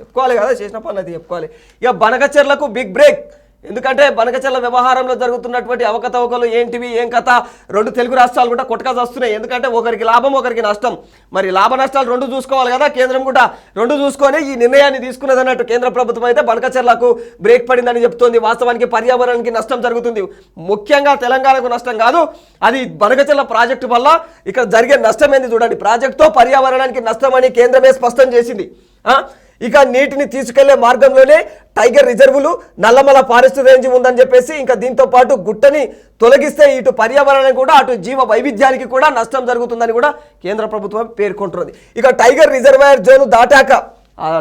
చెప్పుకోవాలి కదా చేసిన పనులు అది చెప్పుకోవాలి ఇక బనకచెర్లకు బిగ్ బ్రేక్ ఎందుకంటే బనకచెర్ల వ్యవహారంలో జరుగుతున్నటువంటి అవకతవకలు ఏంటివి ఏం కథ రెండు తెలుగు రాష్ట్రాలు కూడా కొట్టకాసి వస్తున్నాయి ఎందుకంటే ఒకరికి లాభం ఒకరికి నష్టం మరి లాభ నష్టాలు రెండు చూసుకోవాలి కదా కేంద్రం కూడా రెండు చూసుకొని ఈ నిర్ణయాన్ని తీసుకున్నది అన్నట్టు కేంద్ర ప్రభుత్వం అయితే బనకచెర్లకు బ్రేక్ పడిందని చెప్తోంది వాస్తవానికి పర్యావరణానికి నష్టం జరుగుతుంది ముఖ్యంగా తెలంగాణకు నష్టం కాదు అది బనకచెర్ల ప్రాజెక్టు వల్ల ఇక్కడ జరిగే నష్టం ఏంది చూడండి ప్రాజెక్టుతో పర్యావరణానికి నష్టం అని కేంద్రమే స్పష్టం చేసింది ఇక నీటిని తీసుకెళ్లే మార్గంలోనే టైగర్ రిజర్వులు నల్లమల ఫారెస్ట్ రేంజ్ ఉందని చెప్పేసి ఇంకా దీంతో పాటు గుట్టని తొలగిస్తే ఇటు పర్యావరణానికి కూడా అటు జీవ వైవిధ్యానికి కూడా నష్టం జరుగుతుందని కూడా కేంద్ర ప్రభుత్వం పేర్కొంటున్నది ఇక టైగర్ రిజర్వాయర్ జోన్ దాటాక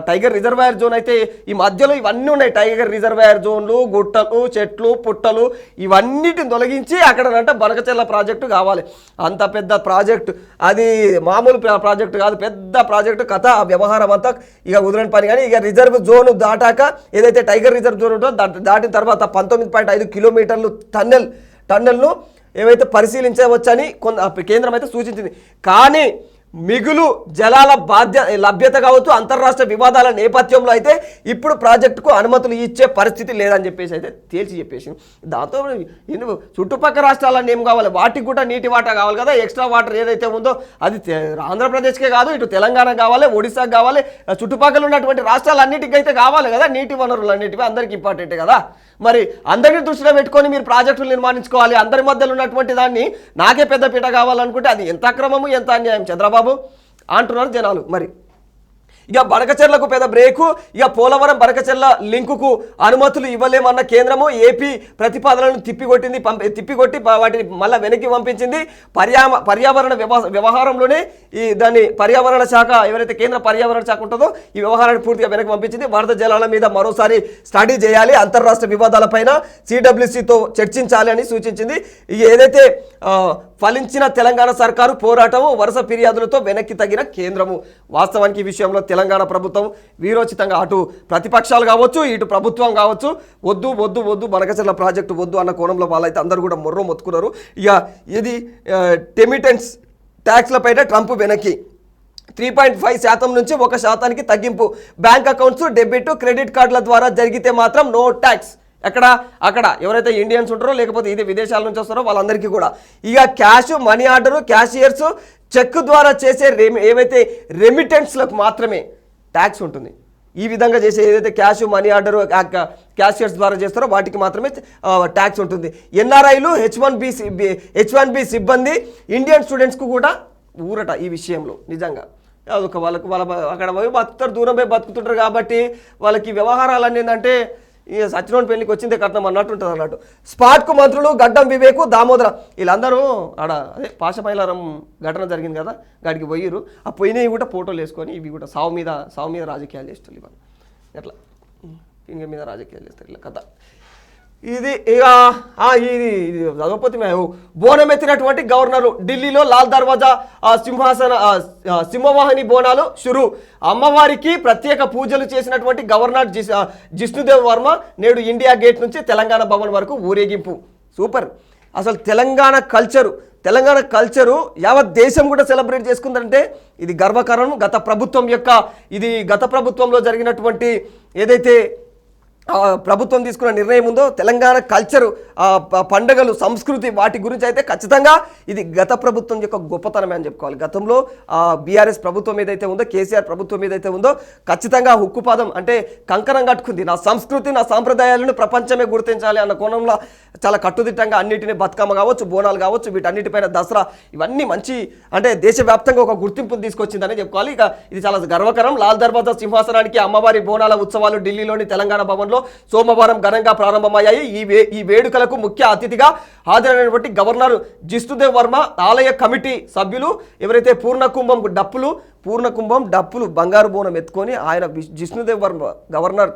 టైగర్ రిజర్వాయర్ జోన్ అయితే ఈ మధ్యలో ఇవన్నీ ఉన్నాయి టైగర్ రిజర్వాయర్ జోన్లు గుట్టలు చెట్లు పుట్టలు ఇవన్నిటిని తొలగించి అక్కడనంటే బనకచెర్ల ప్రాజెక్టు కావాలి అంత పెద్ద ప్రాజెక్టు అది మామూలు ప్రాజెక్టు కాదు పెద్ద ప్రాజెక్టు కథ ఆ వ్యవహారం అంతా ఇక వదిలేని పని కానీ ఇక రిజర్వ్ జోన్ దాటాక ఏదైతే టైగర్ రిజర్వ్ జోన్ ఉంటుందో దాటిన తర్వాత 19.5 కిలోమీటర్లు టన్నెల్ను ఏవైతే పరిశీలించవచ్చని కేంద్రం అయితే సూచించింది కానీ మిగులు జలాల లభ్యత కావచ్చు అంతర్రాష్ట్ర వివాదాల నేపథ్యంలో అయితే ఇప్పుడు ప్రాజెక్టుకు అనుమతులు ఇచ్చే పరిస్థితి లేదని చెప్పేసి అయితే తేల్చి చెప్పేసి దాంతో చుట్టుపక్కల రాష్ట్రాలన్నీ ఏం కావాలి వాటికి కూడా నీటి వాటా కావాలి కదా ఎక్స్ట్రా వాటర్ ఏదైతే ఉందో అది ఆంధ్రప్రదేశ్కే కాదు ఇటు తెలంగాణ కావాలి ఒడిశాకు కావాలి చుట్టుపక్కల ఉన్నటువంటి రాష్ట్రాలన్నిటికైతే కావాలి కదా నీటి వనరులు అన్నిటివి అందరికీ ఇంపార్టెంటే కదా మరి అందరినీ దృష్టిలో పెట్టుకొని మీరు ప్రాజెక్టులు నిర్మాణించుకోవాలి అందరి మధ్యలో ఉన్నటువంటి దాన్ని నాకే పెద్దపీట కావాలనుకుంటే అది ఎంత అక్రమము ఎంత అన్యాయం చంద్రబాబు అంటున్నారు జనాలు మరి ఇక బనకచెర్లకు పెద్ద బ్రేకు ఇక పోలవరం బనకచెర్ల లింకుకు అనుమతులు ఇవ్వలేమన్న కేంద్రము ఏపీ ప్రతిపాదనలను తిప్పికొట్టి వాటిని మళ్ళీ వెనక్కి పంపించింది పర్యావరణ వ్యవహారంలోనే దాన్ని పర్యావరణ శాఖ ఎవరైతే కేంద్ర పర్యావరణ శాఖ ఉంటుందో ఈ వ్యవహారాన్ని పూర్తిగా వెనక్కి పంపించింది వరద జలాల మీద మరోసారి స్టడీ చేయాలి అంతర్రాష్ట్ర వివాదాలపైన సిడబ్ల్యూసితో చర్చించాలి అని సూచించింది ఏదైతే ఫలించిన తెలంగాణ సర్కారు పోరాటము వరుస ఫిర్యాదులతో వెనక్కి తగ్గిన కేంద్రము వాస్తవానికి ఈ విషయంలో తెలంగాణ ప్రభుత్వం వీరోచితంగా అటు ప్రతిపక్షాలు కావచ్చు ఇటు ప్రభుత్వం కావచ్చు వద్దు బనకచెర్ల ప్రాజెక్టు వద్దు అన్న కోణంలో వాళ్ళైతే అందరూ కూడా మొర్రో మొత్తుకున్నారు ఇక ఇది టెమిటెన్స్ ట్యాక్స్లపైన ట్రంప్ వెనక్కి 3.5% నుంచి 1% తగ్గింపు బ్యాంక్ అకౌంట్స్ డెబిట్ క్రెడిట్ కార్డుల ద్వారా జరిగితే మాత్రం నో ట్యాక్స్ అక్కడ ఎవరైతే ఇండియన్స్ ఉంటారో లేకపోతే ఇది విదేశాల నుంచి వస్తారో వాళ్ళందరికీ కూడా ఇక cash money order cashiers cheque ద్వారా చేసే ఏవైతే రెమిటెన్స్లకు మాత్రమే ట్యాక్స్ ఉంటుంది ఈ విధంగా చేసే ఏదైతే క్యాష్ మనీ ఆర్డర్ క్యాషియర్స్ ద్వారా చేస్తారో వాటికి మాత్రమే ట్యాక్స్ ఉంటుంది. ఎన్ఆర్ఐలు హెచ్1బి సిబ్బంది ఇండియన్ స్టూడెంట్స్కు కూడా ఊరట ఈ విషయంలో. నిజంగా అదొక వాళ్ళకు వాళ్ళ అక్కడ పోయి బతుకుతారు, దూరం పోయి బతుకుతుంటారు కాబట్టి వాళ్ళకి వ్యవహారాలన్నీ ఏంటంటే ఇక సచినోని పెళ్లికి వచ్చిందే కట్నం అన్నట్టు ఉంటుంది అన్నట్టు. స్పాట్కు మంత్రులు గడ్డం వివేకు దామోదర వీళ్ళందరూ ఆడ అదే పాశమైలారం ఘటన జరిగింది కదా, గాడికి పోయిరు. ఆ పోయినవి కూడా ఫోటోలు వేసుకొని ఇవి కూడా సావు మీద రాజకీయాలు చేస్తారు ఇవాళ. ఎట్లా ఇంక మీద రాజకీయాలు చేస్తారు ఇలా కథ. ఇది ఇక ఇది చదవపోతే మేము బోనం ఎత్తినటువంటి గవర్నరు ఢిల్లీలో లాల్ దర్వాజా సింహవాహిని బోనాలు షురు. అమ్మవారికి ప్రత్యేక పూజలు చేసినటువంటి గవర్నర్ జిష్ణుదేవ్ వర్మ నేడు ఇండియా గేట్ నుంచి తెలంగాణ భవన్ వరకు ఊరేగింపు. సూపర్. అసలు తెలంగాణ కల్చరు యావత్ దేశం కూడా సెలబ్రేట్ చేసుకుందంటే ఇది గర్వకారణం. గత ప్రభుత్వంలో జరిగినటువంటి ఏదైతే ప్రభుత్వం తీసుకున్న నిర్ణయం ఉందో తెలంగాణ కల్చరు, పండుగలు, సంస్కృతి వాటి గురించి అయితే ఖచ్చితంగా ఇది గత ప్రభుత్వం యొక్క గొప్పతనమే అని చెప్పుకోవాలి. గతంలో బీఆర్ఎస్ ప్రభుత్వం ఏదైతే ఉందో, కేసీఆర్ ప్రభుత్వం ఏదైతే ఉందో ఖచ్చితంగా హుక్కుపాదం అంటే కంకణం కట్టుకుంది. నా సంస్కృతి నా సాంప్రదాయాలను ప్రపంచమే గుర్తించాలి అన్న కోణంలో చాలా కట్టుదిట్టంగా అన్నిటిని బతుకమ్మ కావచ్చు, బోనాలు కావచ్చు, వీటన్నిటిపైన దసరా ఇవన్నీ మంచి అంటే దేశవ్యాప్తంగా ఒక గుర్తింపును తీసుకొచ్చిందని చెప్పుకోవాలి. ఇక ఇది చాలా గర్వకరం. లాల్ దర్వాజా సింహాసనానికి అమ్మవారి బోనాల ఉత్సవాలు ఢిల్లీలోని తెలంగాణ భవన్లో సోమవారం ఘనంగా ప్రారంభమయ్యాయి. ఈ వేడుకలకు ముఖ్య అతిథిగా హాజరైనటువంటి గవర్నర్ జిష్ణుదేవ్ వర్మ, ఆలయ కమిటీ సభ్యులు ఎవరైతే పూర్ణకుంభం డప్పులు బంగారు బోనం ఎత్తుకొని ఆయన జిష్ణుదేవ్ వర్మ గవర్నర్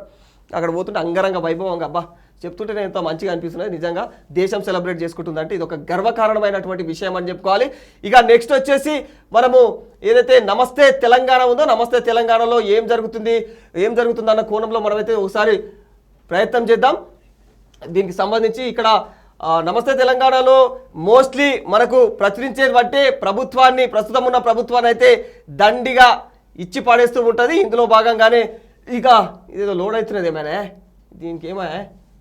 అక్కడ పోతుంటే అంగరంగ వైభవంగా అబ్బా చెప్తుంటే నేను ఎంతో మంచిగా అనిపిస్తున్నది. నిజంగా దేశం సెలబ్రేట్ చేసుకుంటుందంటే ఇది ఒక గర్వకారణమైనటువంటి విషయం అని చెప్పుకోవాలి. ఇక నెక్స్ట్ వచ్చేసి మనము ఏదైతే నమస్తే తెలంగాణ ఉందో, నమస్తే తెలంగాణలో ఏం జరుగుతుంది అన్న కోణంలో మనమైతే ఒకసారి ప్రయత్నం చేద్దాం. దీనికి సంబంధించి ఇక్కడ నమస్తే తెలంగాణలో మోస్ట్లీ మనకు ప్రచురించేది బట్టే ప్రస్తుతం ఉన్న ప్రభుత్వాన్ని అయితే దండిగా ఇచ్చి పడేస్తూ ఉంటుంది. ఇందులో భాగంగానే ఇక ఇదేదో లోడ్ అవుతున్నది ఏమైనా దీనికి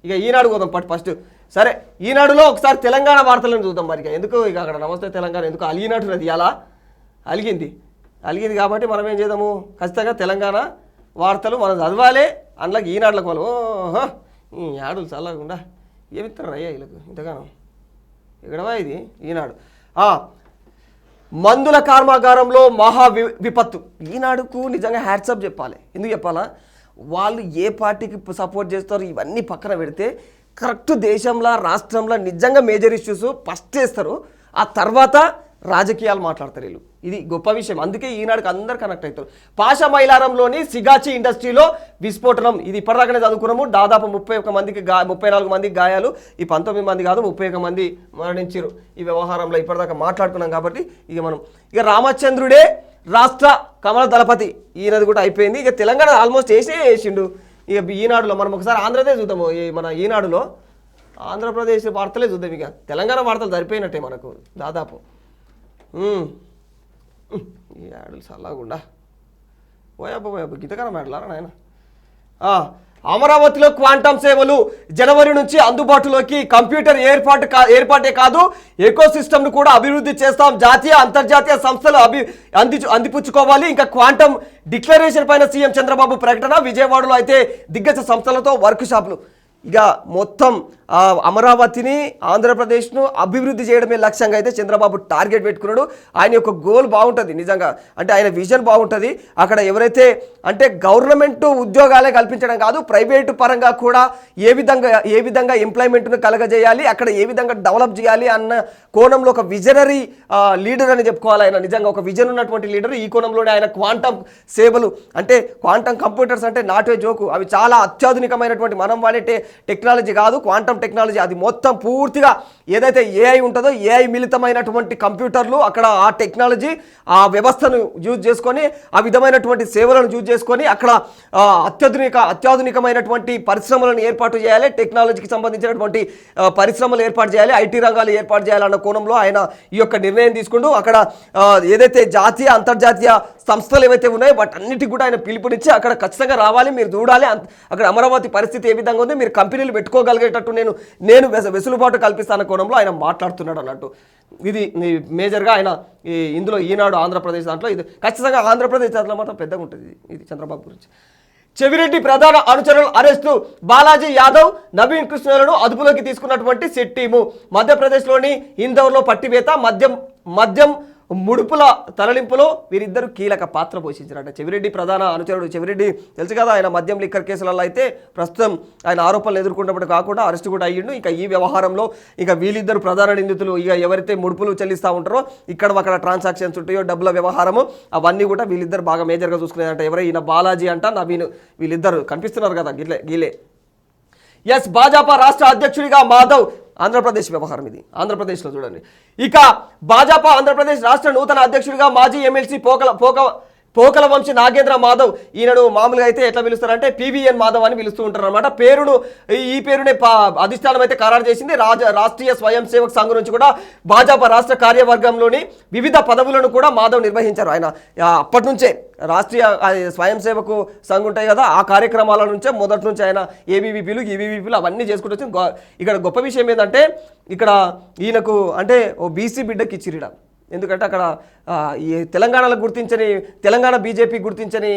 ఇక ఈనాడు పోదాం ఫస్ట్. సరే, ఈనాడులో ఒకసారి తెలంగాణ వార్తలను చూద్దాం. మరి ఎందుకు ఇక అక్కడ నమస్తే తెలంగాణ ఎందుకు అలిగినట్టున్నది, అలా అలిగింది కాబట్టి మనం ఏం చేద్దాము, ఖచ్చితంగా తెలంగాణ వార్తలు మనం చదవాలి. అందులోకి ఈనాడులకు వాళ్ళు ఈ యాడులు చల్లకుండా ఏమిస్తారు అయ్యా వీళ్ళకు ఇంతగానో ఎక్కడవా ఇది ఈనాడు. మందుల కర్మాగారంలో మహా విపత్తు. ఈనాడుకు నిజంగా హ్యాట్సప్ చెప్పాలి. ఎందుకు చెప్పాలా, వాళ్ళు ఏ పార్టీకి సపోర్ట్ చేస్తారు ఇవన్నీ పక్కన పెడితే కరెక్ట్ దేశంలో రాష్ట్రంలో నిజంగా మేజర్ ఇష్యూస్ ఫస్ట్ చేస్తారు, ఆ తర్వాత రాజకీయాలు మాట్లాడతారు వీళ్ళు. ఇది గొప్ప విషయం. అందుకే ఈనాడుకి అందరు కనెక్ట్ అవుతారు. పాషమైలారంలోని సిగాచి ఇండస్ట్రీలో విస్ఫోటనం. ఇది ఇప్పటిదాకానే చదువుకున్నాము. దాదాపు 34 మందికి గాయాలు. ఈ 19 మంది కాదు 31 మంది మరణించారు ఈ వ్యవహారంలో. ఇప్పటిదాకా మాట్లాడుకున్నాం కాబట్టి ఇక రామచంద్రుడే రాష్ట్ర కమల దళపతి. ఈయనది కూడా అయిపోయింది. ఇక తెలంగాణ ఆల్మోస్ట్ వేసిండు. ఇక ఈనాడులో మనం ఒకసారి ఆంధ్రప్రదేశ్ చూద్దాము. మన ఈనాడులో ఆంధ్రప్రదేశ్ వార్తలే చూద్దాం. ఇక తెలంగాణ వార్తలు సరిపోయినట్టే మనకు దాదాపు. ఈ యాడులు చల్లకుండా పోయాబ్బ గితకన మేడలారా నాయన. అమరావతిలో క్వాంటమ్ సేవలు జనవరి నుంచి అందుబాటులోకి. కంప్యూటర్ ఏర్పాటే కాదు ఎకోసిస్టమ్ను కూడా అభివృద్ధి చేస్తాం. జాతీయ అంతర్జాతీయ సంస్థలు అందిపుచ్చుకోవాలి. ఇంకా క్వాంటమ్ డిక్లరేషన్ పైన సీఎం చంద్రబాబు ప్రకటన. విజయవాడలో అయితే దిగ్గజ సంస్థలతో వర్క్ షాపులు. ఇక మొత్తం అమరావతిని ఆంధ్రప్రదేశ్ను అభివృద్ధి చేయడమే లక్ష్యంగా అయితే చంద్రబాబు టార్గెట్ పెట్టుకున్నాడు. ఆయన యొక్క గోల్ బాగుంటుంది నిజంగా, అంటే ఆయన విజన్ బాగుంటుంది. అక్కడ ఎవరైతే అంటే గవర్నమెంట్ ఉద్యోగాలే కల్పించడం కాదు, ప్రైవేటు పరంగా కూడా ఏ విధంగా ఎంప్లాయ్మెంట్ను కలగజేయాలి, అక్కడ ఏ విధంగా డెవలప్ చేయాలి అన్న కోణంలో ఒక విజనరీ లీడర్ అని చెప్పుకోవాలి. ఆయన నిజంగా ఒక విజన్ ఉన్నటువంటి లీడర్. ఈ కోణంలోనే ఆయన క్వాంటమ్ సేవలు అంటే క్వాంటమ్ కంప్యూటర్స్ అంటే నాట్ ఏ జోకు, అవి చాలా అత్యాధునికమైనటువంటి మనం వాడే టెక్నాలజీ కాదు, క్వాంటమ్ టెక్నాలజీ. అది మొత్తం పూర్తిగా ఏదైతే ఏఐ ఉంటుందో ఏఐ మిళితమైనటువంటి కంప్యూటర్లు, అక్కడ ఆ టెక్నాలజీ ఆ వ్యవస్థను యూజ్ చేసుకొని ఆ విధమైనటువంటి సేవలను యూజ్ చేసుకొని అక్కడ అత్యాధునికమైనటువంటి పరిశ్రమలను ఏర్పాటు చేయాలి, టెక్నాలజీకి సంబంధించినటువంటి పరిశ్రమలు ఏర్పాటు చేయాలి, ఐటీ రంగాలు ఏర్పాటు చేయాలన్న కోణంలో ఆయన ఈ యొక్క నిర్ణయం తీసుకుంటూ అక్కడ ఏదైతే జాతీయ అంతర్జాతీయ సంస్థలు ఏవైతే ఉన్నాయో వాటన్నిటికి కూడా ఆయన పిలుపునిచ్చి అక్కడ ఖచ్చితంగా రావాలి, మీరు చూడాలి అక్కడ అమరావతి పరిస్థితి ఏ విధంగా ఉంది, మీరు కంపెనీలు పెట్టుకోగలిగేటట్టు నేను వెసులుబాటు కల్పిస్తాన కోణంలో ఆయన మాట్లాడుతున్నాడు అన్నట్టు. ఇది మేజర్గా ఆయన ఇందులో ఈనాడు ఆంధ్రప్రదేశ్ దాంట్లో ఇది ఖచ్చితంగా ఆంధ్రప్రదేశ్ దాంట్లో మాత్రం పెద్దగా ఉంటుంది ఇది చంద్రబాబు గురించి. చెవిరెడ్డి ప్రధాన అనుచరులు అరెస్టు, బాలాజీ యాదవ్, నవీన్ కృష్ణలను అదుపులోకి తీసుకున్నటువంటి సిట్ టీము. మధ్యప్రదేశ్లోని ఇందోర్లో పట్టివేత, మద్యం ముడుపుల తరలింపులో వీరిద్దరు కీలక పాత్ర పోషించారట. చెవిరెడ్డి ప్రధాన అనుచరుడు చెవిరెడ్డి తెలుసు కదా, ఆయన మద్యం లిక్కర్ కేసులలో అయితే ప్రస్తుతం ఆయన ఆరోపణలు ఎదుర్కొన్నప్పుడు కాకుండా అరెస్ట్ కూడా అయ్యిండు. ఇక ఈ వ్యవహారంలో ఇక వీళ్ళిద్దరు ప్రధాన నిందితులు, ఇక ఎవరైతే ముడుపులు చెల్లిస్తూ ఉంటారో ఇక్కడ అక్కడ ట్రాన్సాక్షన్స్ ఉంటాయో డబ్బుల వ్యవహారము, అవన్నీ కూడా వీళ్ళిద్దరు బాగా మేజర్గా చూసుకునేదంట. ఎవరై ఈయన బాలాజీ అంట, నవీన్, వీళ్ళిద్దరు కనిపిస్తున్నారు కదా గీలే. ఎస్, భాజపా రాష్ట్ర అధ్యక్షుడిగా మాధవ్. ఆంధ్రప్రదేశ్ వ్యవహారం ఇది, ఆంధ్రప్రదేశ్లో చూడండి. ఇక భాజపా ఆంధ్రప్రదేశ్ రాష్ట్ర నూతన అధ్యక్షుడిగా మాజీ ఎమ్మెల్సీ పోకల వంశీ నాగేంద్ర మాధవ్. ఈయనను మామూలుగా అయితే ఎట్లా పిలుస్తారంటే పివిఎన్ మాధవ్ అని పిలుస్తూ ఉంటారు అనమాట. ఈ పేరునే అధిష్టానం అయితే ఖరారు చేసింది. రాష్ట్రీయ స్వయం సేవక్ సంఘం నుంచి కూడా భాజపా రాష్ట్ర కార్యవర్గంలోని వివిధ పదవులను కూడా మాధవ్ నిర్వహించారు. ఆయన అప్పటి నుంచే రాష్ట్రీయ స్వయం సేవకు సంఘం ఉంటాయి కదా, ఆ కార్యక్రమాల నుంచే మొదటి నుంచి ఆయన ఏబీవీపీలు ఈబీవీపీలు అవన్నీ చేసుకుంటూ వచ్చింది. ఇక్కడ గొప్ప విషయం ఏంటంటే ఇక్కడ ఈయనకు అంటే ఓ బీసీ బిడ్డకి ఇచ్చిరిడ. ఎందుకంటే అక్కడ ఈ తెలంగాణలో గుర్తించని, తెలంగాణ బీజేపీ గుర్తించని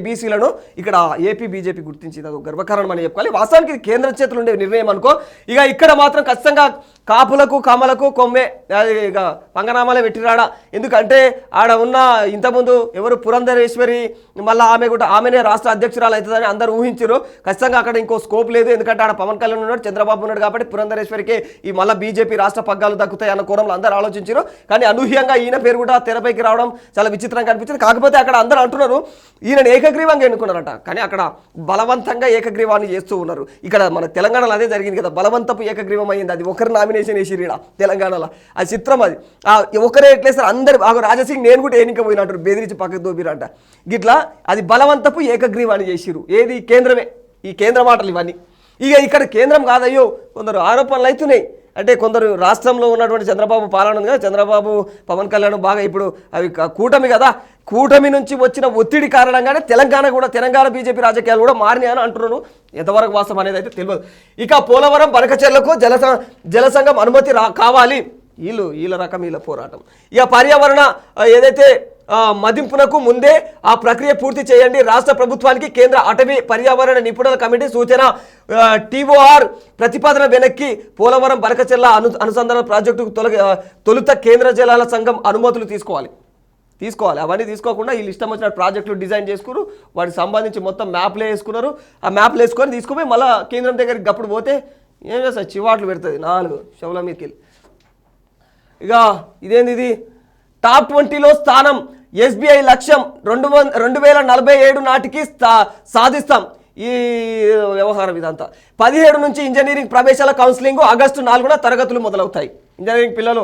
బీసీలను ఇక్కడ ఏపీ బీజేపీ గుర్తించింది. అది గర్వకారణం అని చెప్పుకోవాలి. వాస్తవానికి ఇది కేంద్ర చేతులు ఉండే నిర్ణయం అనుకో. ఇక ఇక్కడ మాత్రం ఖచ్చితంగా కాపులకు కమలకు కొమ్మే ఇక పంగనామాలే పెట్టిరాడా. ఎందుకంటే ఆడ ఉన్న ఇంతకుముందు ఎవరు పురంధరేశ్వరి, మళ్ళీ ఆమెనే రాష్ట్ర అధ్యక్షురాలు అవుతుందని అందరూ ఊహించారు. ఖచ్చితంగా అక్కడ ఇంకో స్కోప్ లేదు. ఎందుకంటే ఆడ పవన్ కళ్యాణ్ ఉన్నాడు, చంద్రబాబు ఉన్నాడు కాబట్టి పురంధరేశ్వరికి ఈ మళ్ళీ బీజేపీ రాష్ట్ర పగ్గాలు దక్కుతాయి అన్న కోణంలో అందరూ ఆలోచించారు. కానీ అనూహ్యంగా ఈయన పేరు కూడా తెరపైకి రావడం చాలా విచిత్రంగా అనిపించింది. కాకపోతే అక్కడ అందరూ అంటున్నారు ఈయనను ఏకగ్రీవంగా ఎన్నుకున్నారట, కానీ అక్కడ బలవంతంగా ఏకగ్రీవాన్ని చేస్తూ ఉన్నారు. ఇక్కడ మన తెలంగాణలో అదే జరిగింది కదా, బలవంతపు ఏకగ్రీవం అయింది. అది ఒకరు నామినేషన్ వేసిరు తెలంగాణలో, అది చిత్రం. అది ఒకరే ఎట్లేస్తారు అందరు రాజసింగ్ నేను కూడా ఎన్నికపోయినట్టు బెదిరించి పక్కకు దోపిరంట. గిట్లా అది బలవంతపు ఏకగ్రీవాన్ని చేసిరు. ఏది కేంద్రమే, ఈ కేంద్ర మాటలు ఇవన్నీ. ఇక ఇక్కడ కేంద్రం కాదయ్యో, కొందరు ఆరోపణలు అవుతున్నాయి. అంటే కొందరు రాష్ట్రంలో ఉన్నటువంటి చంద్రబాబు పాలన ఉంది కదా, చంద్రబాబు పవన్ కళ్యాణ్ బాగా ఇప్పుడు అవి కూటమి కదా, కూటమి నుంచి వచ్చిన ఒత్తిడి కారణంగానే తెలంగాణ బీజేపీ రాజకీయాలు కూడా మారినాయి అని అంటున్నాను. ఎంతవరకు వాస్తవం అనేది అయితే తెలియదు. ఇక పోలవరం బనకచెర్లకు జలసంఘం అనుమతి కావాలి, వీళ్ళ రకం వీళ్ళ పోరాటం. ఇక పర్యావరణ ఏదైతే మదింపునకు ముందే ఆ ప్రక్రియ పూర్తి చేయండి, రాష్ట్ర ప్రభుత్వానికి కేంద్ర అటవీ పర్యావరణ నిపుణుల కమిటీ సూచన. టీఓఆర్ ప్రతిపాదన వెనక్కి, పోలవరం బనకచెర్ల అనుసంధాన ప్రాజెక్టుకు తొలుత కేంద్ర జలాల సంఘం అనుమతులు తీసుకోవాలి. అవన్నీ తీసుకోకుండా వీళ్ళు ఇష్టం వచ్చిన ప్రాజెక్టులు డిజైన్ చేసుకున్నారు. వాటికి సంబంధించి మొత్తం మ్యాప్లే వేసుకున్నారు. ఆ మ్యాప్లు వేసుకొని తీసుకుపోయి మళ్ళీ కేంద్రం దగ్గరికి గప్పుడు పోతే ఏం చేస్తారు, చివాట్లు పెడుతుంది 4 శవుల మీదకి వెళ్ళి. ఇక ఇదేంది, ఇది టాప్ 20లో స్థానం, ఎస్బీఐ లక్ష్యం 2047 నాటికి సాధిస్తాం. ఈ వ్యవహారం ఇదంతా. 17 నుంచి ఇంజనీరింగ్ ప్రవేశాల కౌన్సిలింగ్, ఆగస్టు 4న తరగతులు మొదలవుతాయి. ఇంజనీరింగ్ పిల్లలు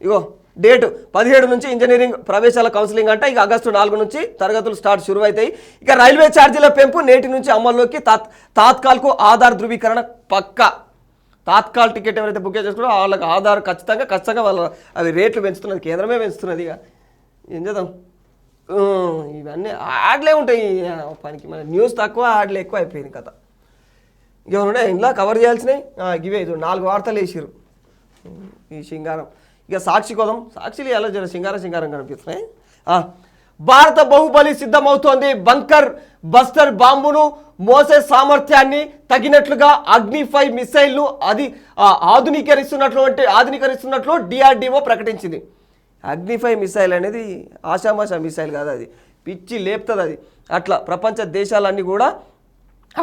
ఇగో డేటు 17 నుంచి ఇంజనీరింగ్ ప్రవేశాల కౌన్సిలింగ్ అంటే ఇక ఆగస్టు 4 నుంచి తరగతులు షురు అవుతాయి. ఇక రైల్వే ఛార్జీల పెంపు నేటి నుంచి అమల్లోకి. తాత్కాల్కు ఆధార్ ధృవీకరణ పక్కా. తాత్కాల్ టికెట్ ఎవరైతే బుక్ చేసుకున్నారో వాళ్ళకి ఆధార్ ఖచ్చితంగా వాళ్ళ అవి రేట్లు పెంచుతున్నది, కేంద్రమే పెంచుతున్నది. ఇక ఏం చేద్దాం, ఇవన్నీ యాడ్లే ఉంటాయి పనికి. మన న్యూస్ తక్కువ, యాడ్లు ఎక్కువ అయిపోయింది కథ. ఇంకేమన్నా ఇంట్లో కవర్ చేయాల్సినవి ఇవే. 4 వార్తలు వేసిరు ఈ సింగారం. ఇక సాక్షి కోదం, సాక్షిలు ఎలా జర సింగారం కనిపిస్తున్నాయి. భారత బాహుబలి సిద్ధమవుతోంది. బస్టర్ బాంబును మోసే సామర్థ్యాన్ని తగినట్లుగా అగ్ని-5 మిసైల్ను ఆధునీకరిస్తున్నట్లు DRDO ప్రకటించింది. అగ్ని-5 మిసైల్ అనేది ఆషామాషా మిసైల్ కాదు, అది పిచ్చి లేపుతుంది. అది అట్లా ప్రపంచ దేశాలన్నీ కూడా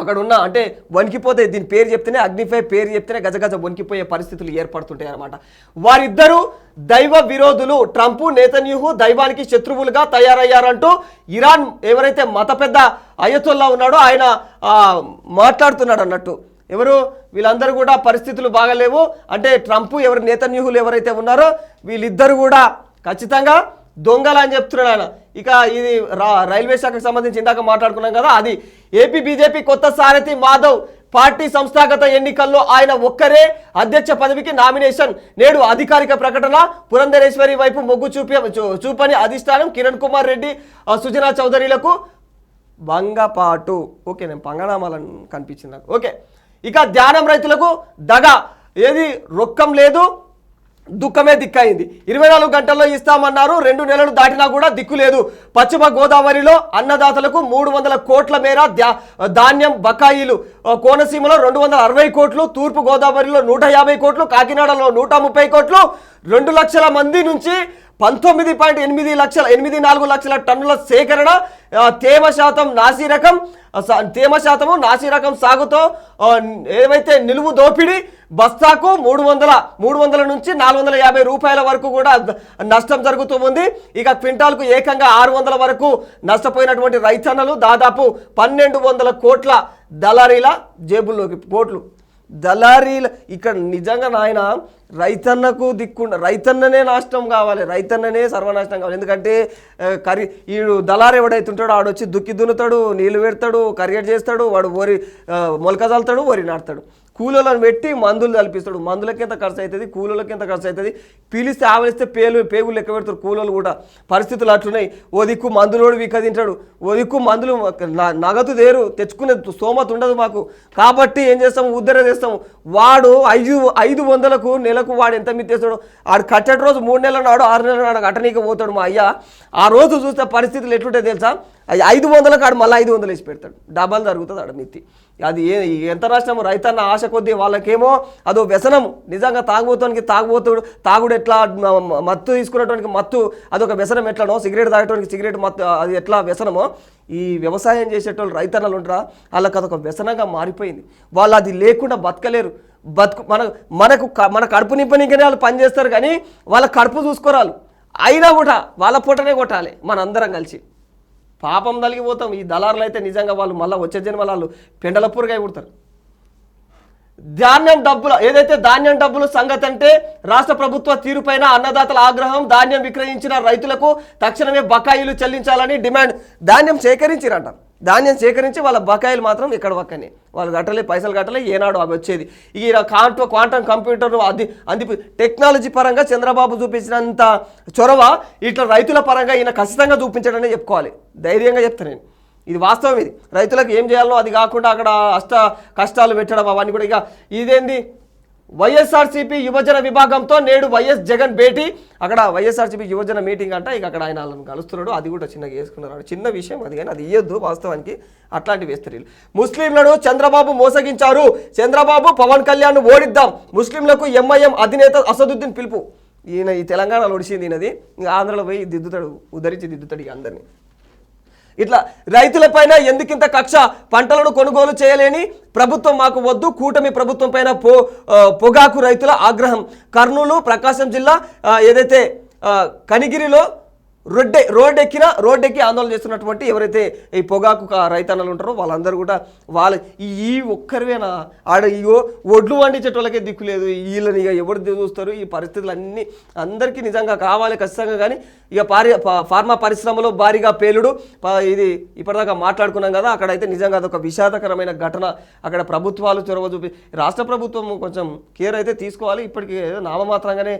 అక్కడ ఉన్న అంటే వణికిపోతాయి. దీని పేరు చెప్తేనే, అగ్ని-5 పేరు చెప్తేనే గజగజ వణికిపోయే పరిస్థితులు ఏర్పడుతుంటాయి అన్నమాట. వారిద్దరూ దైవ విరోధులు, ట్రంప్ నేతన్యాహు దైవానికి శత్రువులుగా తయారయ్యారంటూ ఇరాన్ ఎవరైతే మత పెద్ద అయతొల్లా ఉన్నాడో ఆయన మాట్లాడుతున్నాడు అన్నట్టు. ఎవరు వీళ్ళందరూ కూడా పరిస్థితులు బాగలేవు అంటే ట్రంప్ ఎవరు నేతన్యాహులు ఎవరైతే ఉన్నారో వీళ్ళిద్దరు కూడా ఖచ్చితంగా దొంగలు అని చెప్తున్నాడు ఆయన. ఇక ఇది రైల్వే శాఖకు సంబంధించి ఇందాక మాట్లాడుకున్నాం కదా, అది ఏపీ బీజేపీ కొత్త సారథి మాధవ్. పార్టీ సంస్థాగత ఎన్నికల్లో ఆయన ఒక్కరే అధ్యక్ష పదవికి నామినేషన్. నేడు అధికారిక ప్రకటన. పురంధరేశ్వరి వైపు మొగ్గు చూపని అధిష్టానం. కిరణ్ కుమార్ రెడ్డి, సుజనా చౌదరిలకు భంగపాటు. ఓకే, నేను పంగనామాలను కనిపించింది నాకు. ఓకే, ఇక ధ్యానం రైతులకు దగ. ఏది రొక్కం లేదు, దుఃఖమే దిక్కయింది. 24 గంటల్లో ఇస్తామన్నారు, 2 నెలలు దాటినా కూడా దిక్కు లేదు. పశ్చిమ గోదావరిలో అన్నదాతలకు 300 కోట్ల మేర ధాన్యం బకాయిలు. కోనసీమలో 260 కోట్లు, తూర్పు గోదావరిలో 150 కోట్లు, కాకినాడలో 130 కోట్లు. 2 లక్షల మంది నుంచి 19.84 లక్షల టన్నుల సేకరణ. తేమ శాతము నాసిరకం సాగుతో ఏవైతే నిలువు దోపిడీ బస్తాకు 300 నుంచి 450 రూపాయల వరకు కూడా నష్టం జరుగుతుంది. ఇక క్వింటాల్కు ఏకంగా 600 వరకు నష్టపోయినటువంటి రైతన్నలు దాదాపు 1200 కోట్ల దళారీల జేబుల్లోకి పోట్లు. దళారీల ఇక్కడ నిజంగా నాయన రైతన్నకు రైతన్ననే నాశనం కావాలి, రైతన్ననే సర్వనాశనం కావాలి. ఎందుకంటే ఈడు దళారు ఎవడైతే ఉంటాడో ఆడొచ్చి దుక్కి దున్నుతాడు, నీళ్లు పెడతాడు, కరిగేట్ చేస్తాడు, వాడు వరి మొలక చల్లుతాడు, వరి నాటుతాడు. కూలీలను పెట్టి మందులు కల్పిస్తాడు. మందులకి ఎంత ఖర్చు అవుతుంది, కూలీలకి ఎంత ఖర్చు అవుతుంది. పిలిస్తే ఆవలిస్తే పేగులు లెక్క పెడతారు కూలీలు కూడా. పరిస్థితులు అట్లున్నాయి. ఓ దిక్కు మందులోడు విక్క తింటాడు, ఓ దిక్కు మందులు నగదు దేరు తెచ్చుకునే స్తోమత ఉండదు మాకు. కాబట్టి ఏం చేస్తాము, ఉద్దర చేస్తాము. వాడు 500కు నెలకు వాడు ఎంత మిత్తేస్తాడు. ఆడు కట్టటి రోజు 3 నెలల నాడు 6 నెలల నాడు కట్టనీకి పోతాడు మా అయ్య. ఆ రోజు చూస్తే పరిస్థితులు ఎట్లుంటే తెలుసా, 500కు ఆడు మళ్ళీ 500 వేసి పెడతాడు. డబల్ జరుగుతుంది ఆడ మిత్తి. అది ఎంత నష్టము. రైతన్న ఆశ కొద్దీ వాళ్ళకేమో అదో వ్యసనము. నిజంగా తాగుడు ఎట్లా, మత్తు తీసుకునేటువంటి మత్తు అదొక వ్యసనం ఎట్లనో, సిగరెట్ తాగేటువంటి సిగరెట్ మత్తు అది ఎట్లా వ్యసనమో, ఈ వ్యవసాయం చేసేటోళ్ళు రైతన్నలు ఉంటారా వాళ్ళకి అదొక వ్యసనంగా మారిపోయింది. వాళ్ళు అది లేకుండా బతకలేరు. మన కడుపు నింపనీకనే వాళ్ళు పనిచేస్తారు, కానీ వాళ్ళ కడుపు చూసుకోరాలు. అయినా కూడా వాళ్ళ పూటనే కొట్టాలి మనందరం కలిసి. పాపం నలిగిపోతాం. ఈ దళారులు అయితే నిజంగా వాళ్ళు మళ్ళీ వచ్చే జన్మల వాళ్ళు పెండలపూరుగా పుడతారు. ధాన్యం డబ్బుల సంగతి అంటే రాష్ట్ర ప్రభుత్వ తీరుపైన అన్నదాతల ఆగ్రహం. ధాన్యం విక్రయించిన రైతులకు తక్షణమే బకాయిలు చెల్లించాలని డిమాండ్. ధాన్యం సేకరించి వాళ్ళ బకాయిలు మాత్రం ఇక్కడ పక్కనే వాళ్ళు పైసలు కట్టలే. ఏనాడు అవి వచ్చేది. ఈ క్వాంటమ్ కంప్యూటర్ అంది టెక్నాలజీ పరంగా చంద్రబాబు చూపించినంత చొరవ ఇట్లా రైతుల పరంగా ఈయన ఖచ్చితంగా చూపించడనే చెప్పుకోవాలి. ధైర్యంగా చెప్తాను నేను. ఇది వాస్తవం. ఇది రైతులకు ఏం చేయాలో అది కాకుండా అక్కడ కష్టాలు పెట్టడం అవన్నీ కూడా. ఇక ఇదేంది, వైఎస్ఆర్సీపీ యువజన విభాగంతో నేడు వైఎస్ జగన్ భేటీ. అక్కడ వైఎస్ఆర్సీపీ యువజన మీటింగ్ అంట. ఇక అక్కడ ఆయన వాళ్ళని కలుస్తున్నాడు. అది కూడా చిన్నగా వేసుకున్నారు. చిన్న విషయం అది, కానీ అది ఇయ్యొద్దు వాస్తవానికి. అట్లాంటివి వేస్తారు. ముస్లింలను చంద్రబాబు మోసగించారు. చంద్రబాబు పవన్ కళ్యాణ్ ఓడిద్దాం. ముస్లింలకు ఎంఐఎం అధినేత అసదుద్దీన్ పిలుపు. ఈయన ఈ తెలంగాణలో ఒడిసింది ఈయనది. ఇంకా ఆంధ్రలో పోయి ఉద్ధరించి దిద్దుతాడు ఇక అందరినీ. ఇట్లా రైతులపైన ఎందుకింత కక్ష, పంటలను కొనుగోలు చేయలేని ప్రభుత్వం మాకు వద్దు. కూటమి ప్రభుత్వం పైన పొగాకు రైతుల ఆగ్రహం. కర్నూలు, ప్రకాశం జిల్లా ఏదైతే కనిగిరిలో రోడ్డెక్కి ఆందోళన చేస్తున్నటువంటి ఎవరైతే ఈ పొగాకు రైతన్నలు ఉంటారో వాళ్ళందరూ కూడా ఈ ఒక్కరివేనా ఆడ ఇగో ఒడ్లు వండించేటోళ్ళకే దిక్కు లేదు. వీళ్ళని ఇక ఎవరు చూస్తారు. ఈ పరిస్థితులు అన్నీ అందరికీ నిజంగా కావాలి ఖచ్చితంగా. కానీ ఇక ఫార్మా పరిశ్రమలో భారీగా పేలుడు. ఇది ఇప్పటిదాకా మాట్లాడుకున్నాం కదా. అక్కడైతే నిజంగా అదొక విషాదకరమైన ఘటన. అక్కడ ప్రభుత్వాలు చొరవ చూపి రాష్ట్ర ప్రభుత్వం కొంచెం కేర్ అయితే తీసుకోవాలి. ఇప్పటికీ నామమాత్రంగానే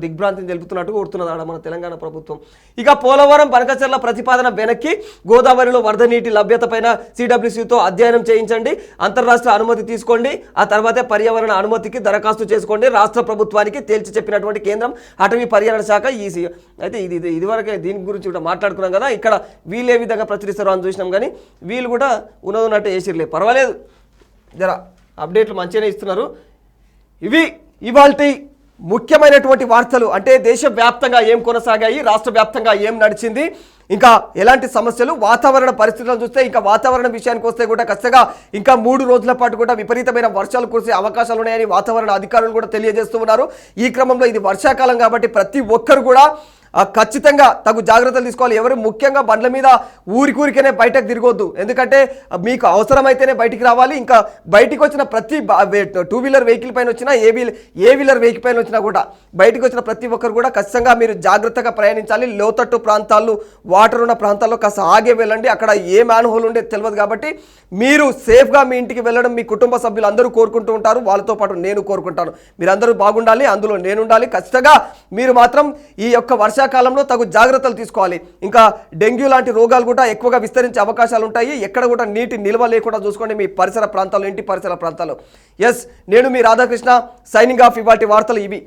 దిగ్భ్రాంతిని తెలుపుతున్నట్టుగా కొడుతున్నది ఆడ మన తెలంగాణ ప్రభుత్వం. ఇక పోలవరం పనకచర్ల ప్రతిపాదన వెనక్కి. గోదావరిలో వరద నీటి లభ్యత పైన సిడబ్ల్యూసీతో అధ్యయనం చేయించండి. అంతర్రాష్ట్ర అనుమతి తీసుకోండి. ఆ తర్వాతే పర్యావరణ అనుమతికి దరఖాస్తు చేసుకోండి. రాష్ట్ర ప్రభుత్వానికి తేల్చి చెప్పినటువంటి కేంద్రం అటవీ పర్యావరణ శాఖ ఈసీ. అయితే ఇదివరకే దీని గురించి కూడా మాట్లాడుకున్నాం కదా. ఇక్కడ వీళ్ళు ఏ విధంగా ప్రచురిస్తారో అని చూసినాం, కానీ వీళ్ళు కూడా ఉన్నట్టు వేసిర్లే, పర్వాలేదు. జర అప్డేట్లు మంచిగానే ఇస్తున్నారు. ఇవాల్టి ముఖ్యమైనటువంటి వార్తలు. అంటే దేశవ్యాప్తంగా ఏం కొనసాగాయి, రాష్ట్ర వ్యాప్తంగా ఏం నడిచింది, ఇంకా ఎలాంటి సమస్యలు, వాతావరణ పరిస్థితులను చూస్తే ఇంకా వాతావరణ విషయానికి వస్తే కూడా ఖచ్చితంగా ఇంకా 3 రోజుల పాటు కూడా విపరీతమైన వర్షాలు కురిసే అవకాశాలు ఉన్నాయని వాతావరణ అధికారులు కూడా తెలియజేస్తూ ఉన్నారు. ఈ క్రమంలో ఇది వర్షాకాలం కాబట్టి ప్రతి ఒక్కరు కూడా ఖచ్చితంగా తగు జాగ్రత్తలు తీసుకోవాలి. ఎవరు ముఖ్యంగా బండ్ల మీద ఊరికనే బయటకు తిరగొద్దు. ఎందుకంటే మీకు అవసరమైతేనే బయటికి రావాలి. ఇంకా బయటికి వచ్చిన ప్రతి 2 వీలర్ వెహికల్ పైన వచ్చినా ఏ వీలర్ వెహికల్ పైన వచ్చినా కూడా బయటికి వచ్చిన ప్రతి ఒక్కరు కూడా ఖచ్చితంగా మీరు జాగ్రత్తగా ప్రయాణించాలి. లోతట్టు ప్రాంతాలు, వాటర్ ఉన్న ప్రాంతాల్లో కాస్త ఆగే వెళ్ళండి. అక్కడ ఏ మ్యాన్ హోల్ ఉండేది తెలియదు కాబట్టి మీరు సేఫ్గా మీ ఇంటికి వెళ్ళడం మీ కుటుంబ సభ్యులు అందరూ కోరుకుంటూ ఉంటారు. వాళ్ళతో పాటు నేను కోరుకుంటాను. మీరందరూ బాగుండాలి, అందులో నేను ఉండాలి. ఖచ్చితంగా మీరు మాత్రం ఈ యొక్క వర్షాకాలంలో తగు జాగ్రత్తలు తీసుకోవాలి. ఇంకా డెంగ్యూ లాంటి రోగాలు కూడా ఎక్కువగా విస్తరించే అవకాశాలు ఉంటాయి. ఎక్కడ కూడా నీటి నిల్వ లేకుండా చూసుకోండి మీ పరిసర ప్రాంతాల్లో, ఇంటి పరిసర ప్రాంతాల్లో. ఎస్, నేను మీ రాధాకృష్ణ, సైనింగ్ ఆఫ్. ఇవాటి వార్తలు ఇవి.